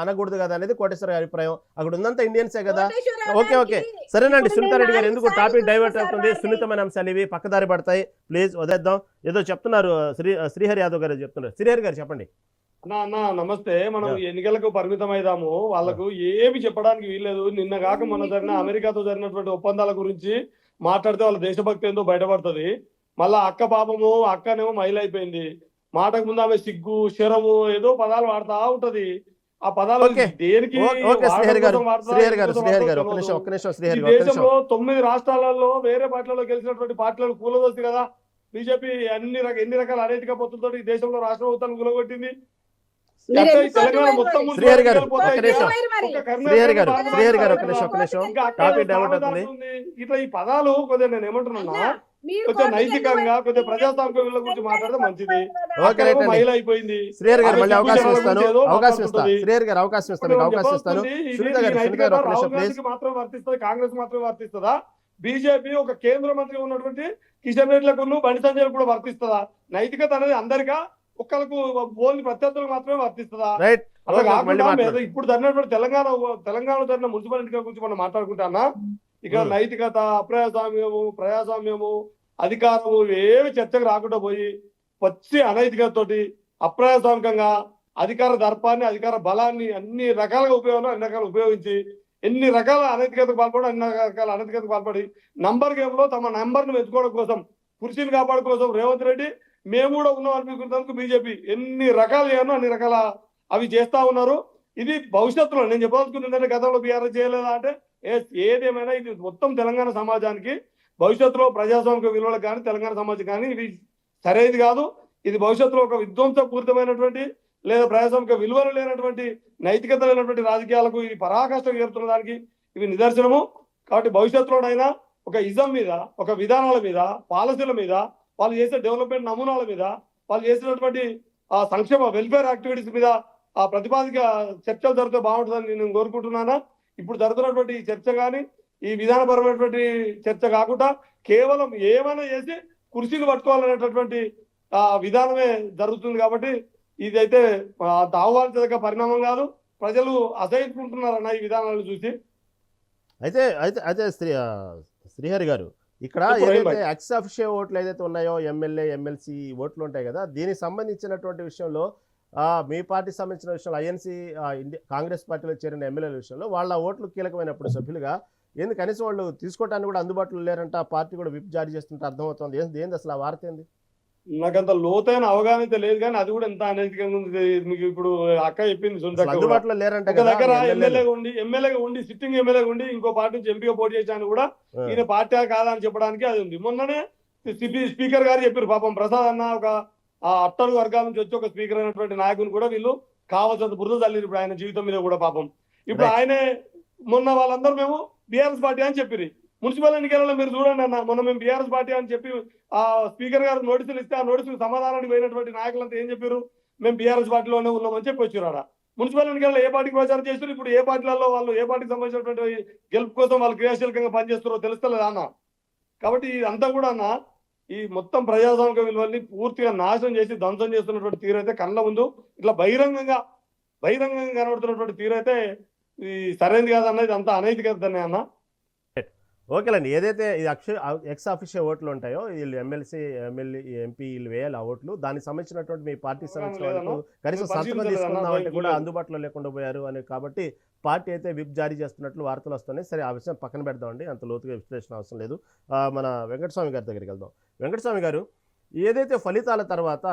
అనకూడదు కదా అనేది కోటేశ్వర గారి అభిప్రాయం. అక్కడ ఉన్నంతా ఇండియన్సే కదా. కోటేశ్వరరావు ఓకే ఓకే గారికి సరేనండి. ఇప్పుడు సునీతారెడ్డి గారు నేను ఎందుకు 5 టాపిక్ సార్లు డైవర్ట్ చూసాను అవుతుంది? సార్ సున్నితమైన అంశాలు ఇవి పక్కదారి పడతాయి. ప్లీజ్ వదిలేద్దాం. ఏదో చెప్తున్నారు శ్రీహరి యాదవ్ గారు చెప్తున్నారు. శ్రీహరి గారు చెప్పండి. అన్న నమస్తే. మనం ఎన్నికలకు పరిమితం అయిదాము. వాళ్ళకు ఏమి చెప్పడానికి వీల్లేదు. నిన్న కాక మొన్న జరిగిన అమెరికాతో జరిగినటువంటి ఒప్పందాల గురించి మాట్లాడితే వాళ్ళ దేశభక్తి ఏందో బయటపడుతుంది. మళ్ళా అక్క పాపము, అక్కనేమో మహిళ అయిపోయింది. మాటకు ముందు ఆమె సిగ్గు, శరము ఏదో పదాలు వాడుతా ఉంటది. ఆ పదాలు దేనికి దేశంలో 9 రాష్ట్రాలలో వేరే పార్టీలలో గెలిచినటువంటి పార్టీలను కూలదోస్తుంది కదా బీజేపీ. ఎన్ని రకాల అనైతిక పొత్తులతో ఈ దేశంలో రాష్ట్ర ప్రభుత్వాన్ని కూలగొట్టింది. తెలంగాణ మొత్తం ఇట్లా ఈ పదాలు కొద్దిగా నేను ఏమంటున్నా, కొంచెం నైతికంగా కొంచెం ప్రజాస్వామ్య గురించి మాట్లాడితే మంచిది. మహిళ అయిపోయింది. మాత్రం వర్తిస్తుంది, కాంగ్రెస్ మాత్రమే వర్తిస్తుందా? బీజేపీ ఒక కేంద్ర మంత్రి ఉన్నటువంటి కిషన్ రెడ్డిలకు, బండి సంజయ్ కూడా వర్తిస్తుందా? నైతికత అనేది అందరికా, ఒక్కరికి ఓన్లీ ప్రత్యర్థులకు మాత్రమే వర్తిస్తుందా? అలా కాకుండా ఇప్పుడు జరిగినటువంటి తెలంగాణ జరిగిన మున్సిపల్ ఎన్నికల గురించి మనం మాట్లాడుకుంటానా? ఇక్కడ నైతికత, ప్రజాస్వామ్యము, అధికారము ఏమి చర్చకు రాకుండా పోయి పచ్చి అనైతికతతోటి అప్రజాస్వామికంగా అధికార దర్పాన్ని, అధికార బలాన్ని అన్ని రకాలుగా ఉపయోగించి ఎన్ని రకాల అనైతికతకు పాల్పడి అన్ని రకాల అనైతికతకు పాల్పడి నంబర్ గేమ్ లో తమ నంబర్ ను మెచ్చుకోవడం కోసం, కుర్చీని కాపాడుకోవడం కోసం రేవంత్ రెడ్డి మేము కూడా ఉన్నాం అనిపించుకున్నందుకు బీజేపీ ఎన్ని రకాలు చేయనో అన్ని రకాల అవి చేస్తా ఉన్నారు. ఇది భవిష్యత్తులో నేను చెప్పదలుచుకుంది గతంలో బీఆర్ఎస్ చేయలేదా అంటే ఏదేమైనా ఇది మొత్తం తెలంగాణ సమాజానికి భవిష్యత్తులో ప్రజాస్వామిక విలువలకు కానీ తెలంగాణ సమాజం కానీ ఇది సరైనది కాదు. ఇది భవిష్యత్తులో ఒక విధ్వంసపూరితమైనటువంటి లేదా ప్రజాస్వామిక విలువలు లేనటువంటి, నైతికత లేనటువంటి రాజకీయాలకు ఇది పరాకాష్ఠ చేరుతున్న దానికి ఇవి నిదర్శనము. కాబట్టి భవిష్యత్తులోనైనా ఒక ఇజం మీద, ఒక విధానాల మీద, పాలసీల మీద, వాళ్ళు చేసే డెవలప్మెంట్ నమూనాల మీద, వాళ్ళు చేసినటువంటి ఆ సంక్షేమ వెల్ఫేర్ యాక్టివిటీస్ మీద ఆ ప్రతిపాదిక చర్చలు జరిగితే బాగుంటుందని నేను కోరుకుంటున్నాను. ఇప్పుడు జరుగుతున్నటువంటి ఈ చర్చ కానీ ఈ విధానపరమైనటువంటి చర్చ కాకుండా కేవలం ఏమైనా చేసి కుర్చీలు పట్టుకోవాలనేటటువంటి విధానమే జరుగుతుంది. కాబట్టి ఇదైతే ఆహ్వానించదగ్గ పరిణామం కాదు. ప్రజలు అసహించుకుంటున్నారన్న ఈ విధానాలను చూసి. అయితే శ్రీహరి గారు, ఇక్కడ ఏదైతే ఎక్స్ అఫిషియో ఓట్లు ఏదైతే ఉన్నాయో, ఎమ్మెల్యే ఎమ్మెల్సీ ఓట్లు ఉంటాయి కదా, దీనికి సంబంధించినటువంటి విషయంలో మీ పార్టీకి సంబంధించిన విషయంలో ఐఎన్సీ కాంగ్రెస్ పార్టీలో చేరిన ఎమ్మెల్యేల విషయంలో వాళ్ళ ఓట్లు కీలకమైనప్పుడు సభ్యులుగా ఏంది కనీసం వాళ్ళు తీసుకోవడానికి కూడా అందుబాటులో లేరంట. పార్టీ కూడా విప్ జారీ చేస్తుంటే అర్థమవుతుంది. ఏంది అసలు ఆ వార్త ఏంది? నాకంత లోతైన అవగాహన లేదు కానీ అది కూడా ఎంత అనైతికంగా ఉంది మీకు ఇప్పుడు అక్క చెప్పింది. అందుబాటులో లేరంట. దగ్గర ఎమ్మెల్యేగా ఉండి సిట్టింగ్ ఎమ్మెల్యేగా ఉండి ఇంకో పార్టీ నుంచి ఎంపీగా పోటీ చేశాను కూడా ఈయన పార్టీ కాదా అని చెప్పడానికి అది ఉంది. మొన్ననే స్పీకర్ గారు చెప్పారు, పాపం ప్రసాద్ అన్న ఒక అట్టడుగు వర్గాల నుంచి వచ్చి ఒక స్పీకర్ అయినటువంటి నాయకుని కూడా వీళ్ళు కావాల్సినంత బురద చల్లిరు ఇప్పుడు ఆయన జీవితం మీద కూడా పాపం. ఇప్పుడు ఆయనే మొన్న వాళ్ళందరూ మేము బీఆర్ఎస్ పార్టీ అని చెప్పిరి. మున్సిపల్ ఎన్నికలలో మీరు చూడండి అన్న, మొన్న మేము బీఆర్ఎస్ పార్టీ అని చెప్పి ఆ స్పీకర్ గారు నోటీసులు ఇస్తే ఆ నోటీసులు సమాధానానికి పోయినటువంటి నాయకులంతా ఏం చెప్పారు? మేము బీఆర్ఎస్ పార్టీలోనే ఉన్నామని చెప్పి వచ్చారు. ఆడ మున్సిపల్ ఎన్నికల్లో ఏ పార్టీకి ప్రచారం చేస్తారు, ఇప్పుడు ఏ పార్టీలలో వాళ్ళు ఏ పార్టీకి సంబంధించినటువంటి గెలుపు కోసం వాళ్ళు క్రియాశీలకంగా పనిచేస్తారో తెలుస్తలేదా అన్న. కాబట్టి ఇదంతా కూడా అన్న ఈ మొత్తం ప్రజాస్వామిక విలువల్ని పూర్తిగా నాశనం చేసి ధ్వంసం చేస్తున్నటువంటి తీరైతే కళ్ళ ముందు ఇట్లా బహిరంగంగా కనబడుతున్నటువంటి తీరైతే ఈ సరైనది కాదన్నది అంతా అనైతికతనే అన్న. ఓకేలండి. ఏదైతే ఈ ఎక్స్ అఫీషియల్ ఓట్లు ఉంటాయో వీళ్ళు ఎమ్మెల్సీ, ఎంపీ వీళ్ళు వేయాలి ఆ ఓట్లు. దానికి సంబంధించినటువంటి మీ పార్టీకి సంబంధించిన వాళ్ళకు కనీసం సంతకం తీసుకుందామంటే కూడా అందుబాటులో లేకుండా పోయారు అని, కాబట్టి పార్టీ అయితే విప్ జారీ చేస్తున్నట్లు వార్తలు వస్తున్నాయి. సరే, ఆ విషయం పక్కన పెడదామండి, అంత లోతుగా విశ్లేషణ అవసరం లేదు. మన వెంకటస్వామి గారి దగ్గరికి వెళ్దాం. వెంకటస్వామి గారు, ఏదైతే ఫలితాల తర్వాత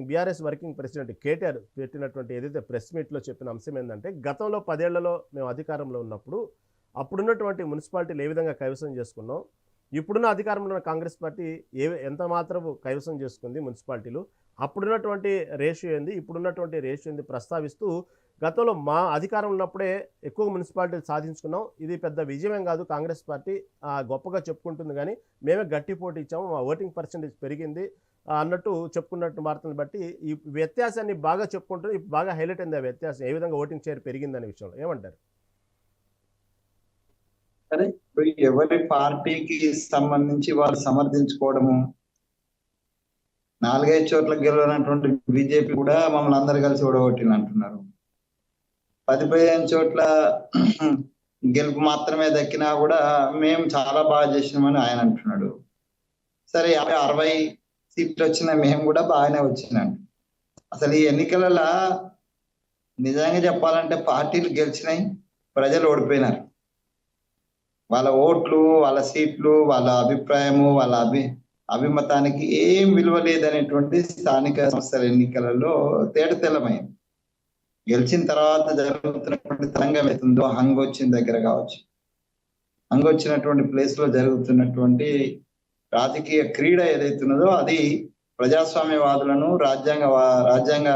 బీఆర్ఎస్ వర్కింగ్ ప్రెసిడెంట్ కేటీఆర్ పెట్టినటువంటి ఏదైతే ప్రెస్ మీట్లో చెప్పిన అంశం ఏంటంటే, గతంలో 10 ఏళ్లలో మేము అధికారంలో ఉన్నప్పుడు అప్పుడున్నటువంటి మున్సిపాలిటీలు ఏ విధంగా కైవసం చేసుకున్నాం, ఇప్పుడున్న అధికారంలో ఉన్న కాంగ్రెస్ పార్టీ ఎంత మాత్రం కైవసం చేసుకుంది మున్సిపాలిటీలు, అప్పుడున్నటువంటి రేషియో ఏంది, ఇప్పుడున్నటువంటి రేషియో ఏంది ప్రస్తావిస్తూ, గతంలో మా అధికారం ఉన్నప్పుడే ఎక్కువ మున్సిపాలిటీలు సాధించుకున్నాం, ఇది పెద్ద విజయమేం కాదు, కాంగ్రెస్ పార్టీ గొప్పగా చెప్పుకుంటుంది, కానీ మేమే గట్టి పోటీ ఇచ్చాము, మా ఓటింగ్ పర్సెంటేజ్ పెరిగింది అన్నట్టు చెప్పుకున్నట్టు వార్తలు బట్టి ఈ వ్యత్యాసాన్ని బాగా చెప్పుకుంటుంది. ఇప్పుడు బాగా హైలైట్ అయింది ఆ వ్యత్యాసం, ఏ విధంగా ఓటింగ్ షేర్ పెరిగిందనే విషయంలో ఏమంటారు? సరే, ఇప్పుడు ఎవరి పార్టీకి సంబంధించి వాళ్ళు సమర్థించుకోవడము, 4-5 చోట్ల గెలవనటువంటి బీజేపీ కూడా మమ్మల్ని అందరు కలిసి ఓడగొట్టింది అంటున్నారు. 10-15 చోట్ల గెలుపు మాత్రమే దక్కినా కూడా మేము చాలా బాగా చేసినామని ఆయన అంటున్నాడు. సరే, 50-60 సీట్లు వచ్చినా మేము కూడా బాగానే వచ్చినాం. అసలు ఈ ఎన్నికలలో నిజంగా చెప్పాలంటే పార్టీలు గెలిచినాయి, ప్రజలు ఓడిపోయినారు. వాళ్ళ ఓట్లు, వాళ్ళ సీట్లు, వాళ్ళ అభిప్రాయము, వాళ్ళ అభిమతానికి ఏం విలువ లేదనేటువంటి స్థానిక సంస్థల ఎన్నికలలో తేటతెల్లమైంది. గెలిచిన తర్వాత జరుగుతున్నటువంటి తరంగం అవుతుందో, హంగ్ వచ్చిన దగ్గర కావచ్చు, హంగ్ వచ్చినటువంటి ప్లేస్ లో జరుగుతున్నటువంటి రాజకీయ క్రీడ ఏదైతున్నదో అది ప్రజాస్వామ్యవాదులను, రాజ్యాంగ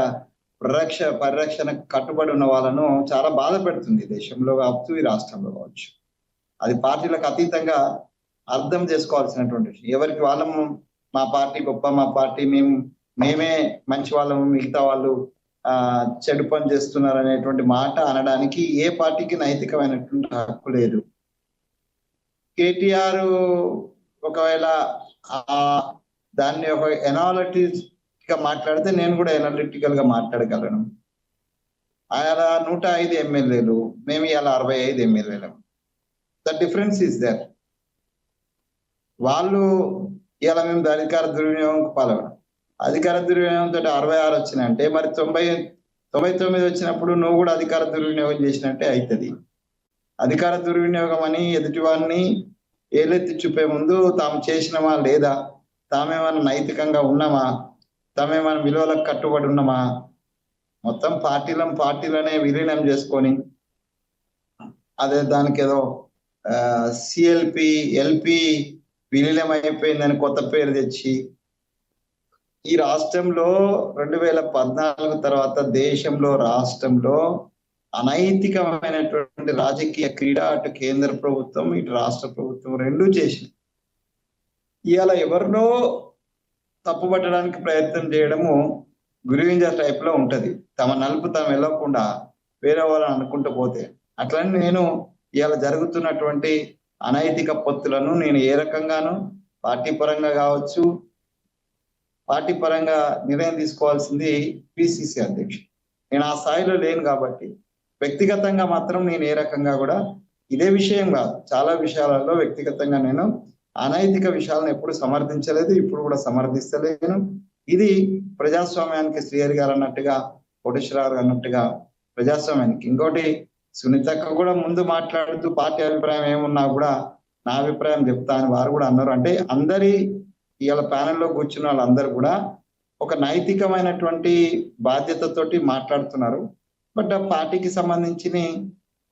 పరిరక్షణకు కట్టుబడి ఉన్న వాళ్ళను చాలా బాధ పెడుతుంది. దేశంలో కావచ్చు, ఈ రాష్ట్రంలో కావచ్చు. అది పార్టీలకు అతీతంగా అర్థం చేసుకోవాల్సినటువంటి విషయం. ఎవరికి వాళ్ళము మా పార్టీ గొప్ప, మా పార్టీ మేమే మంచి వాళ్ళము, మిగతా వాళ్ళు చెడు పని చేస్తున్నారు అనేటువంటి మాట అనడానికి ఏ పార్టీకి నైతికమైనటువంటి హక్కు లేదు. కేటీఆర్ ఒకవేళ దాన్ని ఒక ఎనాలిటిక్ గా మాట్లాడితే నేను కూడా ఎనాలిటికల్ గా మాట్లాడగలను. ఆయన 105 ఎమ్మెల్యేలు, మేము ఇవాళ 65 ఎమ్మెల్యేలు. The difference is that. వాళ్ళు ఇలా మేము అధికార దుర్వినియోగంకు పాల్గొన్నాం. అధికార దుర్వినియోగంతో 66 వచ్చినాయంటే మరి 99 వచ్చినప్పుడు నువ్వు కూడా అధికార దుర్వినియోగం చేసినట్టే అవుతుంది. అధికార దుర్వినియోగం అని ఎదుటివాడిని ఏలెత్తి చూపే ముందు తాము చేసినమా లేదా, తామేమైనా నైతికంగా ఉన్నామా, తామేమైనా విలువలకు కట్టుబడి ఉన్నామా, మొత్తం పార్టీలనే విలీనం చేసుకొని అదే దానికి ఏదో సిఎల్పి ఎల్పి విలీనం అయిపోయిందని కొత్త పేరు తెచ్చి ఈ రాష్ట్రంలో 2014 తర్వాత దేశంలో, రాష్ట్రంలో అనైతికమైనటువంటి రాజకీయ క్రీడ అటు కేంద్ర ప్రభుత్వం, ఇటు రాష్ట్ర ప్రభుత్వం రెండూ చేసింది. ఇవాళ ఎవరినో తప్పుపట్టడానికి ప్రయత్నం చేయడము గురువింజ టైప్ లో ఉంటది. తమ నలుపు తాము వెళ్ళకుండా వేరే వాళ్ళని అనుకుంటూ పోతే, అట్లని నేను ఇవాళ జరుగుతున్నటువంటి అనైతిక పొత్తులను నేను ఏ రకంగానూ పార్టీ పరంగా కావచ్చు, పార్టీ పరంగా నిర్ణయం తీసుకోవాల్సింది పిసిసి అధ్యక్షుడు. నేను ఆ స్థాయిలో లేను కాబట్టి వ్యక్తిగతంగా మాత్రం నేను ఏ రకంగా కూడా ఇదే విషయం కాదు, చాలా విషయాలలో వ్యక్తిగతంగా నేను అనైతిక విషయాలను ఎప్పుడు సమర్థించలేదు, ఇప్పుడు కూడా సమర్థిస్తలేను. ఇది ప్రజాస్వామ్యానికి శ్రీహరి గారు అన్నట్టుగా, కోటేశ్వరరావు అన్నట్టుగా ప్రజాస్వామ్యానికి. ఇంకోటి సునీతక్క కూడా ముందు మాట్లాడుతూ పార్టీ అభిప్రాయం ఏమున్నా కూడా నా అభిప్రాయం చెప్తా అని వారు కూడా అన్నారు. అంటే అందరి ఇవాళ ప్యానెల్లో కూర్చున్న వాళ్ళందరూ కూడా ఒక నైతికమైనటువంటి బాధ్యతతోటి మాట్లాడుతున్నారు. బట్ ఆ పార్టీకి సంబంధించి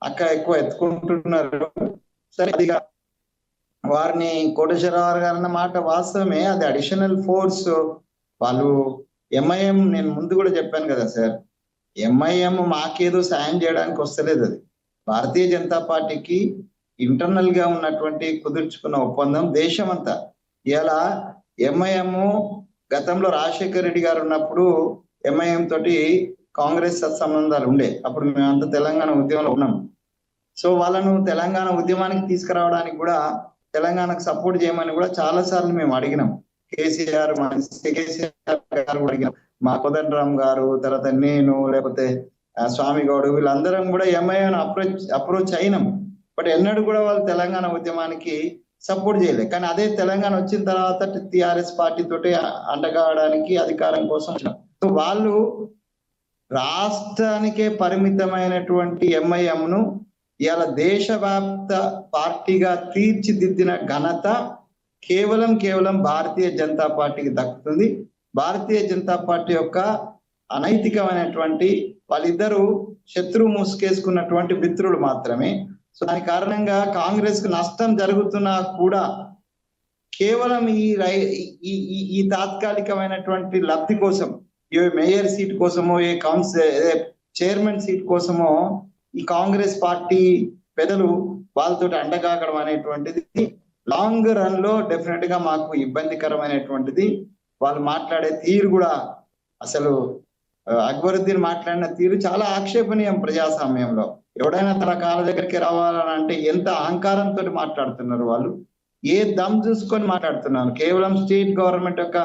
అక్క ఎక్కువ ఎత్తుకుంటున్నారు. సరే, అదిగా వారిని కోటేశ్వరరావు గారు అన్న మాట వాస్తవమే, అది అడిషనల్ ఫోర్స్. వాళ్ళు ఎంఐఎం, నేను ముందు కూడా చెప్పాను కదా సార్, ఎంఐఎం మాకేదో సాయం చేయడానికి వస్తలేదు. అది భారతీయ జనతా పార్టీకి ఇంటర్నల్ గా ఉన్నటువంటి కుదుర్చుకున్న ఒప్పందం దేశం అంతా. ఇలా ఎంఐఎం గతంలో రాజశేఖర రెడ్డి గారు ఉన్నప్పుడు ఎంఐఎం తోటి కాంగ్రెస్ సత్సంబంధాలు ఉండే, అప్పుడు మేమంతా తెలంగాణ ఉద్యమంలో ఉన్నాం. సో వాళ్ళను తెలంగాణ ఉద్యమానికి తీసుకురావడానికి కూడా, తెలంగాణకు సపోర్ట్ చేయమని కూడా చాలా సార్లు మేము అడిగినాం. కేసీఆర్ గారు కూడా అడిగినాం, మా కోదండరామ్ గారు, తర్వాత నేను, లేకపోతే స్వామి గౌడ్, వీళ్ళందరం కూడా ఎంఐఎం అప్రోచ్ అయినాం. బట్ ఎన్నడూ కూడా వాళ్ళు తెలంగాణ ఉద్యమానికి సపోర్ట్ చేయలేదు. కానీ అదే తెలంగాణ వచ్చిన తర్వాత టిఆర్ఎస్ పార్టీ తోటి అండగాడడానికి అధికారం కోసం వచ్చినారు. సో వాళ్ళు రాష్ట్రానికే పరిమితమైనటువంటి ఎంఐఎంను ఇవాళ దేశవ్యాప్త పార్టీగా తీర్చిదిద్దిన ఘనత కేవలం భారతీయ జనతా పార్టీకి దక్కుతుంది. భారతీయ జనతా పార్టీ యొక్క అనైతికమైనటువంటి వాళ్ళిద్దరూ శత్రువు మూసుకేసుకున్నటువంటి మిత్రులు మాత్రమే. సో దాని కారణంగా కాంగ్రెస్ కు నష్టం జరుగుతున్నా కూడా కేవలం ఈ తాత్కాలికమైనటువంటి లబ్ధి కోసం, ఏ మేయర్ సీట్ కోసమో, ఏ చైర్మన్ సీట్ కోసమో ఈ కాంగ్రెస్ పార్టీ పెద్దలు వాళ్ళతో అండగాగడం అనేటువంటిది లాంగ్ రన్ లో డెఫినెట్ గా మాకు ఇబ్బందికరమైనటువంటిది. వాళ్ళు మాట్లాడే తీరు కూడా అసలు అక్బరుద్దీన్ మాట్లాడిన తీరు చాలా ఆక్షేపణీయం. ప్రజాస్వామ్యంలో ఎవడైనా తన కాళ్ళ దగ్గరికి రావాలని అంటే ఎంత అహంకారంతో మాట్లాడుతున్నారు వాళ్ళు, ఏ దమ్ చూసుకొని మాట్లాడుతున్నారు. కేవలం స్టేట్ గవర్నమెంట్ యొక్క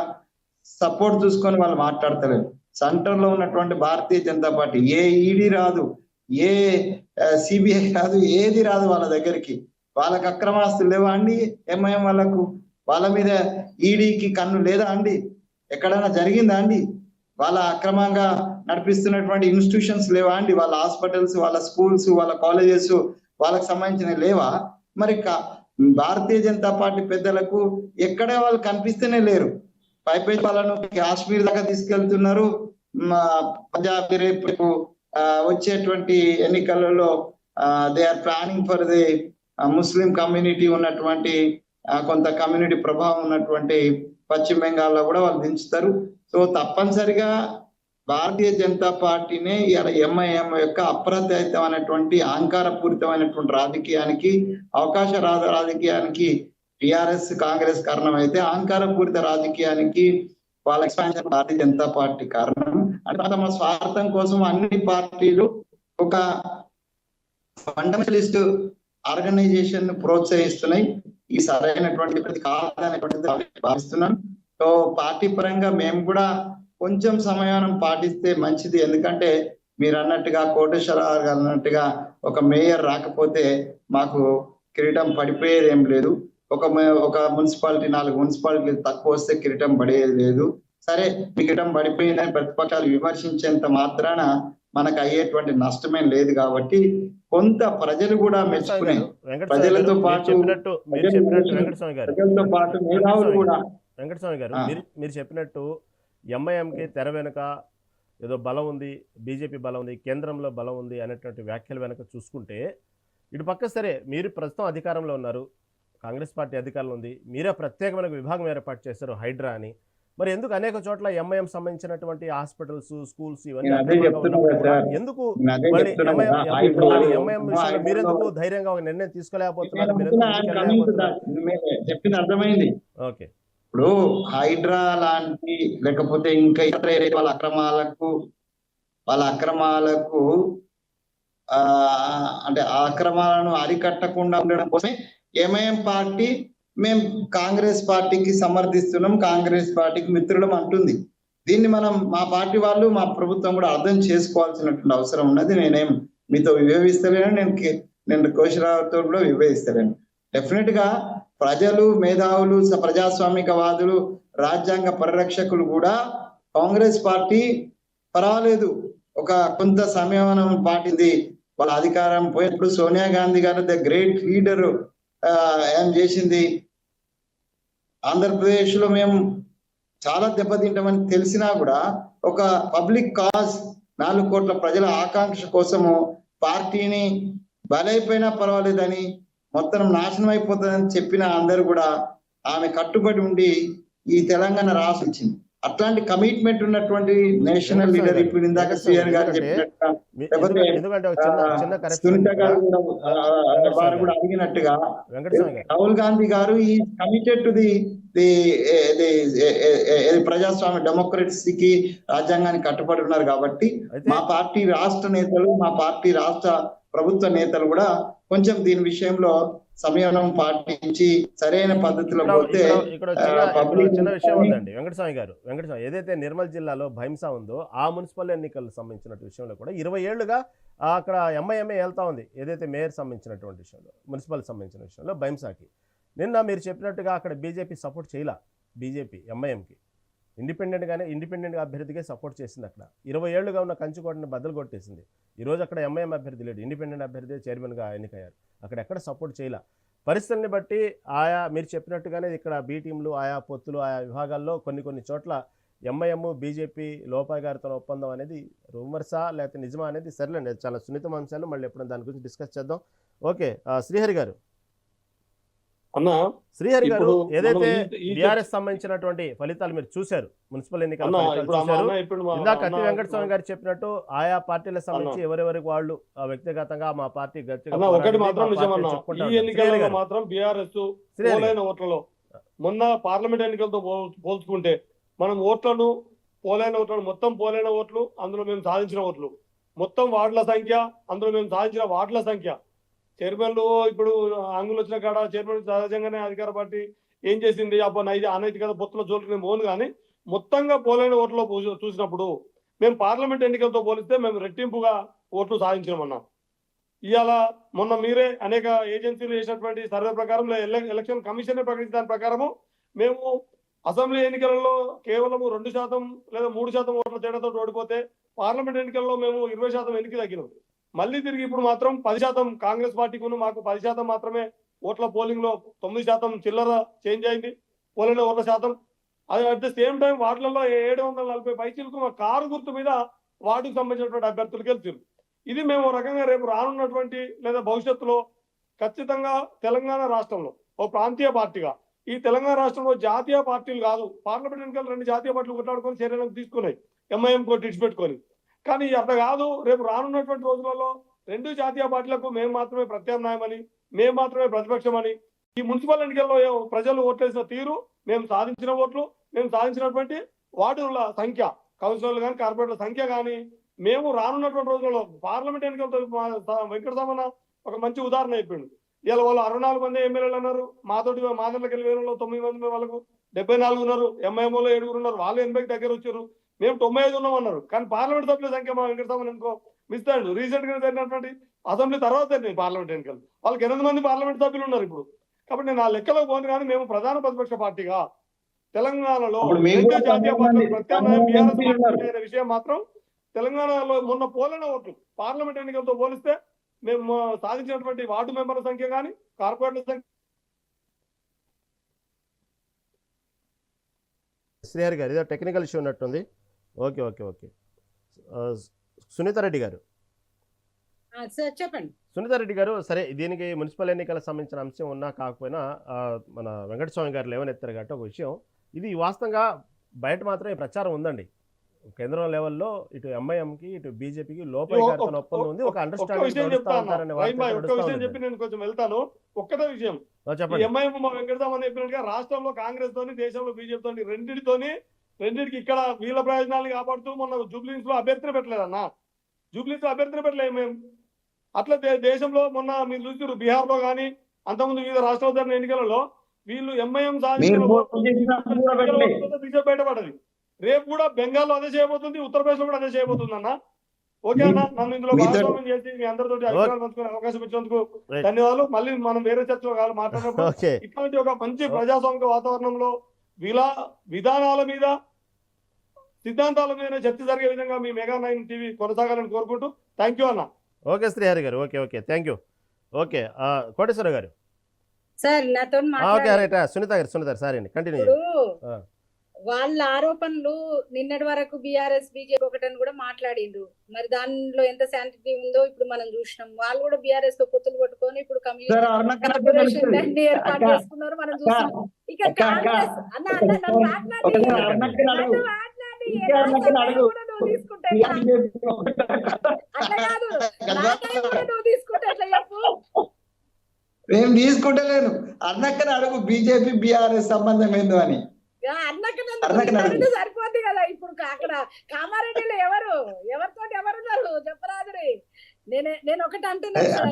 సపోర్ట్ చూసుకొని వాళ్ళు మాట్లాడతలేరు. సెంటర్ లో ఉన్నటువంటి భారతీయ జనతా పార్టీ ఏ ఈడీ రాదు, ఏ సిబిఐ రాదు, ఏది రాదు వాళ్ళ దగ్గరికి. వాళ్ళకి అక్రమాస్తులు లేవా అండి? ఎంఐఎం వాళ్ళ మీద ఈడీకి కన్ను లేదా అండి? ఎక్కడైనా జరిగిందా అండి? వాళ్ళ అక్రమంగా నడిపిస్తున్నటువంటి ఇన్స్టిట్యూషన్స్ లేవా అండి? వాళ్ళ హాస్పిటల్స్, వాళ్ళ స్కూల్స్, వాళ్ళ కాలేజెస్ వాళ్ళకి సంబంధించిన లేవా? మరి భారతీయ జనతా పార్టీ పెద్దలకు ఎక్కడ వాళ్ళు కనిపిస్తేనే లేరు. పైపై వాళ్ళను కాశ్మీర్ దాకా తీసుకెళ్తున్నారు. పంజాబ్ రేపు వచ్చేటువంటి ఎన్నికలలో they are planning for the Muslim community ఉన్నటువంటి కొంత కమ్యూనిటీ ప్రభావం ఉన్నటువంటి పశ్చిమ బెంగాల్లో కూడా వాళ్ళు దించుతారు. సో తప్పనిసరిగా భారతీయ జనతా పార్టీనే ఎంఐఎం యొక్క అప్రత్యమైనటువంటి అహంకారపూరితమైనటువంటి రాజకీయానికి, అవకాశ రాజకీయానికి టిఆర్ఎస్ కాంగ్రెస్ కారణం అయితే, అహంకారపూరిత రాజకీయానికి వాళ్ళ ఎక్స్పాన్షన్ భారతీయ జనతా పార్టీ కారణం. అంటే తమ స్వార్థం కోసం అన్ని పార్టీలు ఒక ఫండమెంటలిస్ట్ ఆర్గనైజేషన్ ప్రోత్సహిస్తున్నాయి. ఈ సరైనటువంటి కాదనేటువంటిది భావిస్తున్నాను. సో పార్టీ పరంగా మేము కూడా కొంచెం సమయాన్ని పాటిస్తే మంచిది. ఎందుకంటే మీరు అన్నట్టుగా కోటేశ్వరరావు గారు అన్నట్టుగా ఒక మేయర్ రాకపోతే మాకు కిరీటం పడిపోయేది ఏం లేదు. ఒక మున్సిపాలిటీ 4 మున్సిపాలిటీలు తక్కువ వస్తే కిరీటం పడేది లేదు. సరే కిరీటం పడిపోయిందని ప్రతిపక్షాలు విమర్శించేంత మాత్రాన మనకు అయ్యేటువంటి నష్టమేం లేదు. కాబట్టి కొంత ప్రజలు కూడా మెచ్చుకునే, ప్రజలతో పాటు మేధావులు కూడా. వెంకటస్వామి గారు, మీరు చెప్పినట్టు ఎంఐఎంకి తెర వెనుక ఏదో బలం ఉంది, బీజేపీ బలం ఉంది, కేంద్రంలో బలం ఉంది అనేటువంటి వ్యాఖ్యల వెనుక చూసుకుంటే, ఇటు పక్క సరే మీరు ప్రస్తుతం అధికారంలో ఉన్నారు, కాంగ్రెస్ పార్టీ అధికారంలో ఉంది, మీరే ప్రత్యేకమైన విభాగం ఏర్పాటు చేశారు హైడ్రా అని. మరి ఎందుకు అనేక చోట్ల ఎంఐఎం సంబంధించినటువంటి హాస్పిటల్స్, స్కూల్స్ ఇవన్నీ ఎందుకు మీరెందుకు ధైర్యంగా ఒక నిర్ణయం తీసుకోలేకపోతున్నారు? చెప్పింది అర్థమైంది. ఓకే, ఇప్పుడు హైడ్రా లాంటి లేకపోతే ఇంకా ఇతర వాళ్ళ అక్రమాలకు అంటే ఆ అక్రమాలను అరికట్టకుండా ఉండడం కోసమే ఎంఐఎం పార్టీ మేము కాంగ్రెస్ పార్టీకి సమర్థిస్తున్నాం, కాంగ్రెస్ పార్టీకి మిత్రులం అంటుంది. దీన్ని మనం మా పార్టీ వాళ్ళు, మా ప్రభుత్వం కూడా అర్థం చేసుకోవాల్సినటువంటి అవసరం ఉన్నది. నేనేం మీతో వివేవిస్తలేను, నేను కోశరావుతో కూడా వివేవిస్తలేను. డెఫినెట్ గా ప్రజలు, మేధావులు, ప్రజాస్వామికవాదులు, రాజ్యాంగ పరిరక్షకులు కూడా కాంగ్రెస్ పార్టీ పర్వాలేదు ఒక కొంత సంయమనం పాటింది. వాళ్ళ అధికారం పోయినప్పుడు సోనియా గాంధీ గారు ద గ్రేట్ లీడర్ ఏం చేసింది, ఆంధ్రప్రదేశ్ లో మేము చాలా దెబ్బతింటామని తెలిసినా కూడా ఒక పబ్లిక్ కాజ్ 4 కోట్ల ప్రజల ఆకాంక్ష కోసము పార్టీని బలైపోయినా పర్వాలేదని, మొత్తం నాశనం అయిపోతుందని చెప్పిన అందరూ కూడా ఆమె కట్టుబడి ఉండి ఈ తెలంగాణ రాష్ట్రం ఇచ్చింది. అట్లాంటి కమిట్మెంట్ ఉన్నటువంటి నేషనల్ లీడర్ ఇప్పుడు ఇందాక సీఎం గారు చెప్పినట్టుగా, లేకపోతే సునీత గారు కూడా అడిగినట్టుగా రాహుల్ గాంధీ గారు ఈ కమిటెడ్ టు ది ప్రజాస్వామ్య డెమోక్రసీకి, రాజ్యాంగానికి కట్టుబడి ఉన్నారు. కాబట్టి మా పార్టీ రాష్ట్ర నేతలు, మా పార్టీ రాష్ట్ర ప్రభుత్వ నేతలు కూడా కొంచెం దీని విషయంలో సంయమనం పాటించి సరైన పద్ధతిలో పోతే ఇక్కడ పబ్లిక్ చిన్న విషయం ఉందండి వెంకటస్వామి గారు. ఏదైతే నిర్మల్ జిల్లాలో భైంసా ఉందో ఆ మున్సిపల్ ఎన్నికలకు సంబంధించిన విషయంలో కూడా 20 ఏళ్లుగా అక్కడ ఎంఐఎంఏ వెళ్తా ఉంది. ఏదైతే మేయర్ సంబంధించినటువంటి విషయంలో, మున్సిపల్ సంబంధించిన విషయంలో భైంసాకి నిన్న మీరు చెప్పినట్టుగా అక్కడ బీజేపీ సపోర్ట్ చేయలా. బీజేపీ ఎంఐఎంకి ఇండిపెండెంట్గా అభ్యర్థిగా సపోర్ట్ చేసింది. అక్కడ 20 ఏళ్లుగా ఉన్న కంచుకోటని బద్దలు కొట్టేసింది. ఈరోజు అక్కడ ఎంఐఎం అభ్యర్థి లేడు, ఇండిపెండెంట్ అభ్యర్థి చైర్మన్గా ఎన్నికయ్యారు. అక్కడ ఎక్కడ సపోర్ట్ చేయలే. పరిస్థితుల్ని బట్టి ఆయా మీరు చెప్పినట్టుగానే ఇక్కడ బీ టీంలు, ఆయా పొత్తులు, ఆయా విభాగాల్లో కొన్ని చోట్ల ఎంఐఎం బీజేపీ లోపాయి గారితో ఒప్పందం అనేది రూమర్సా లేకపోతే నిజమా అనేది సరేలేండి, చాలా సున్నితమైన అంశాలు. మళ్ళీ ఎప్పుడైనా దాని గురించి డిస్కస్ చేద్దాం. ఓకే, శ్రీహరి గారు. అన్న శ్రీహరి గారు, ఇప్పుడు ఏదైతే ఈ బీఆర్ఎస్ సంబంధించినటువంటి ఫలితాలు మీరు చూశారు, మున్సిపల్ ఎన్నికల అన్న ఫలితాలు ఇప్పుడు చూశారు. ఇప్పుడు ఇందాక కత్తి వెంకటస్వామి గారు చెప్పినట్టు ఆయా పార్టీలకు సంబంధించి ఎవరెవరికి వాళ్ళు వ్యక్తిగతంగా మా పార్టీ అన్న ఒకటి మాత్రం నిజమన్నా, ఈ ఎన్నికలలో మాత్రం బీఆర్ఎస్ పోలైన ఓట్లలో మొన్న పార్లమెంట్ ఎన్నికలతో పోల్చుకుంటే మనం పోలైన ఓట్లను మొత్తం పోలైన ఓట్లు, అందులో మేము సాధించిన ఓట్లు, మొత్తం వార్డుల సంఖ్య, అందులో మేము సాధించిన వార్డుల సంఖ్య, చైర్మన్లు ఇప్పుడు ఆంగులు వచ్చిన కాడ చైర్మన్ సహజంగానే అధికార పార్టీ ఏం చేసింది అనైతికత పొత్తుల జోలికి మేము పోను. కానీ మొత్తంగా పోలైన ఓట్లో చూసినప్పుడు మేము పార్లమెంట్ ఎన్నికలతో పోలిస్తే మేము రెట్టింపుగా ఓట్లు సాధించినామన్నాం. ఇవాళ మొన్న మీరే అనేక ఏజెన్సీలు చేసినటువంటి సర్వే ప్రకారం ఎలక్షన్ కమిషన్ ప్రకటించిన దాని ప్రకారము మేము అసెంబ్లీ ఎన్నికలలో కేవలం 2% లేదా 3% ఓట్ల తేడాతో ఓడిపోతే పార్లమెంట్ ఎన్నికల్లో మేము 20% వెనక్కి తగ్గినాం. మళ్ళీ తిరిగి ఇప్పుడు మాత్రం 10% కాంగ్రెస్ పార్టీకును మాకు 10% మాత్రమే ఓట్ల పోలింగ్ లో 9% చిల్లర చేంజ్ అయింది పోలింగ్ ఓట్ల శాతం. అది అట్ ద సేమ్ టైం వార్డులలో 740 పైచీలకు మా కారు గుర్తు మీద వార్డుకు సంబంధించినటువంటి అభ్యర్థులు గెలిచారు. ఇది మేము రకంగా రేపు రానున్నటువంటి లేదా భవిష్యత్తులో ఖచ్చితంగా తెలంగాణ రాష్ట్రంలో ఓ ప్రాంతీయ పార్టీగా, ఈ తెలంగాణ రాష్ట్రంలో జాతీయ పార్టీలు కాదు, పార్లమెంట్ ఎన్నికలు 2 జాతీయ పార్టీలు కొట్లాడుకొని చర్యలకు తీసుకున్నాయి ఎంఐఎం కోటి ఇచ్చిపెట్టుకొని. కానీ అట్లా కాదు, రేపు రానున్నటువంటి రోజులలో 2 జాతీయ పార్టీలకు మేము మాత్రమే ప్రత్యామ్నాయమని, మేము మాత్రమే ప్రతిపక్షమని, ఈ మున్సిపల్ ఎన్నికల్లో ప్రజలు ఓట్లేసిన తీరు, మేము సాధించిన ఓట్లు, మేము సాధించినటువంటి వార్డుల సంఖ్య, కౌన్సిలర్లు కానీ కార్పొరేటర్ల సంఖ్య కానీ, మేము రానున్నటువంటి రోజులలో పార్లమెంట్ ఎన్నికలతో వెంకటరామన్న ఒక మంచి ఉదాహరణ అయిపోయింది. ఇలా వాళ్ళు 64 మంది ఎమ్మెల్యేలు అన్నారు, మాతోటి మాదర్లకి వెళ్ళి 9 మంది వాళ్ళకు 74 ఉన్నారు, ఎంఐఎంఓలో 7 ఉన్నారు, వాళ్ళు 80కి దగ్గర వచ్చారు, మేము 95 ఉన్నాం అన్నారు. కానీ పార్లమెంట్ సభ్యుల సంఖ్య మా వెంకటరామన్ అనుకో మిస్ అయ్యాడు. రీసెంట్ గా జరిగినటువంటి అసెంబ్లీ తర్వాత పార్లమెంట్ ఎన్నికలు వాళ్ళకి 8 మంది పార్లమెంట్ సభ్యులు ఉన్నారు ఇప్పుడు. కాబట్టి నేను ఆ లెక్కలో పోను. కానీ మేము ప్రధాన ప్రతిపక్ష పార్టీగా తెలంగాణలో జాతీయ పార్టీలకు ప్రత్యామ్నాయం బీఆర్ఎస్ విషయం మాత్రం తెలంగాణలో మొన్న పోలిన ఓట్లు పార్లమెంట్ ఎన్నికలతో పోలిస్తే మేము సాధించినటువంటి వార్డు మెంబర్ల సంఖ్య కానీ కార్పొరేటర్ల సంఖ్య. శ్రీహరి గారు, ఏదో టెక్నికల్ ఇష్యూ ఉన్నట్టుంది. Okay okay okay Sunitha Reddy గారు. చెప్పండి. సునీత రెడ్డి గారు, సరే దీనికి మున్సిపల్ ఎన్నికలకు సంబంధించిన అంశం ఉన్నా కాకపోయినా మన వెంకటస్వామి గారు లేవనెత్తారు కాబట్టి ఒక విషయం, ఇది వాస్తవంగా బయట మాత్రం ఈ ప్రచారం ఉందండి. కేంద్రం లెవెల్లో ఇటు ఎంఐఎంకి ఇటు బీజేపీకి లోపల ఒప్పందం ఉంది, ఒక అండర్స్టాండింగ్ చెప్పి నేను కొంచెం వెళ్తాను. ఒక్కటే విషయం చెప్పండి. ఎంఐఎం మా వెంకటరామన్ చెప్పినట్టుగా రాష్ట్రంలో కాంగ్రెస్ తోని, దేశంలో బీజేపీ తోని రెండింటికి ఇక్కడ వీళ్ళ ప్రయోజనాలను కాపాడుతూ మొన్న జూబ్లీహిల్స్ లో అభ్యర్థిని పెట్టలేదన్నా. జూబ్లీహిల్స్ లో అభ్యర్థిని పెట్టలేదు మేము. అట్లా దేశంలో మొన్న మీరు చూసారు బీహార్ లో కానీ అంతకుముందు వివిధ రాష్ట్రాల జరిగిన ఎన్నికలలో వీళ్ళు ఎంఐఎం సాధించిన బీజేపీ బయటపడ్డది. రేపు కూడా బెంగాల్లో అదే చేయబోతుంది, ఉత్తరప్రదేశ్ లో కూడా అదే చేయబోతుంది అన్న. ఓకే అన్న, నన్ను ఇందులో భాగస్వామ్యం చేసి మీ అందరితో అభిప్రాయాలు పంచుకునే అవకాశం ఇచ్చినందుకు ధన్యవాదాలు. మళ్ళీ మనం వేరే చర్చలో మాట్లాడినప్పుడు ఇట్లాంటి ఒక మంచి ప్రజాస్వామిక వాతావరణంలో విధానాల మీద సిద్ధాంతాల మీద చర్చ జరిగే విధంగా మీ మెగా9 టీవీ కొనసాగాలని కోరుకుంటూ థ్యాంక్ యూ అన్న. ఓకే శ్రీహరి గారు, okay okay thank you. Okay Koteswara గారు. సార్ నాతో సునీత గారు సారీ అండి, కంటిన్యూ. వాళ్ళ ఆరోపణలు నిన్నటి వరకు బీఆర్ఎస్ బీజేపీ ఒకటని కూడా మాట్లాడిండ్రు. మరి దానిలో ఎంత శాంటిటీ ఉందో ఇప్పుడు మనం చూసినాం. వాళ్ళు కూడా బీఆర్ఎస్ తో పొత్తులు పట్టుకొని ఇప్పుడు కమ్యూనికేషన్ ఏర్పాటు చేసుకున్నారు, మనం చూసాం. ఇక కాంగ్రెస్ తీసుకుంటే ఎట్లా చెప్పు? మేము తీసుకుంటలేను. అన్నక్కని అడుగు బీజేపీ బీఆర్ఎస్ సంబంధం ఏందో అని. సరిపోద్ది కదా. ఇప్పుడు అక్కడ కామారెడ్డిలో ఎవరితో ఎవరున్నారు చెప్పరాదురి. నేను ఒకటి అంటున్నాను సార్,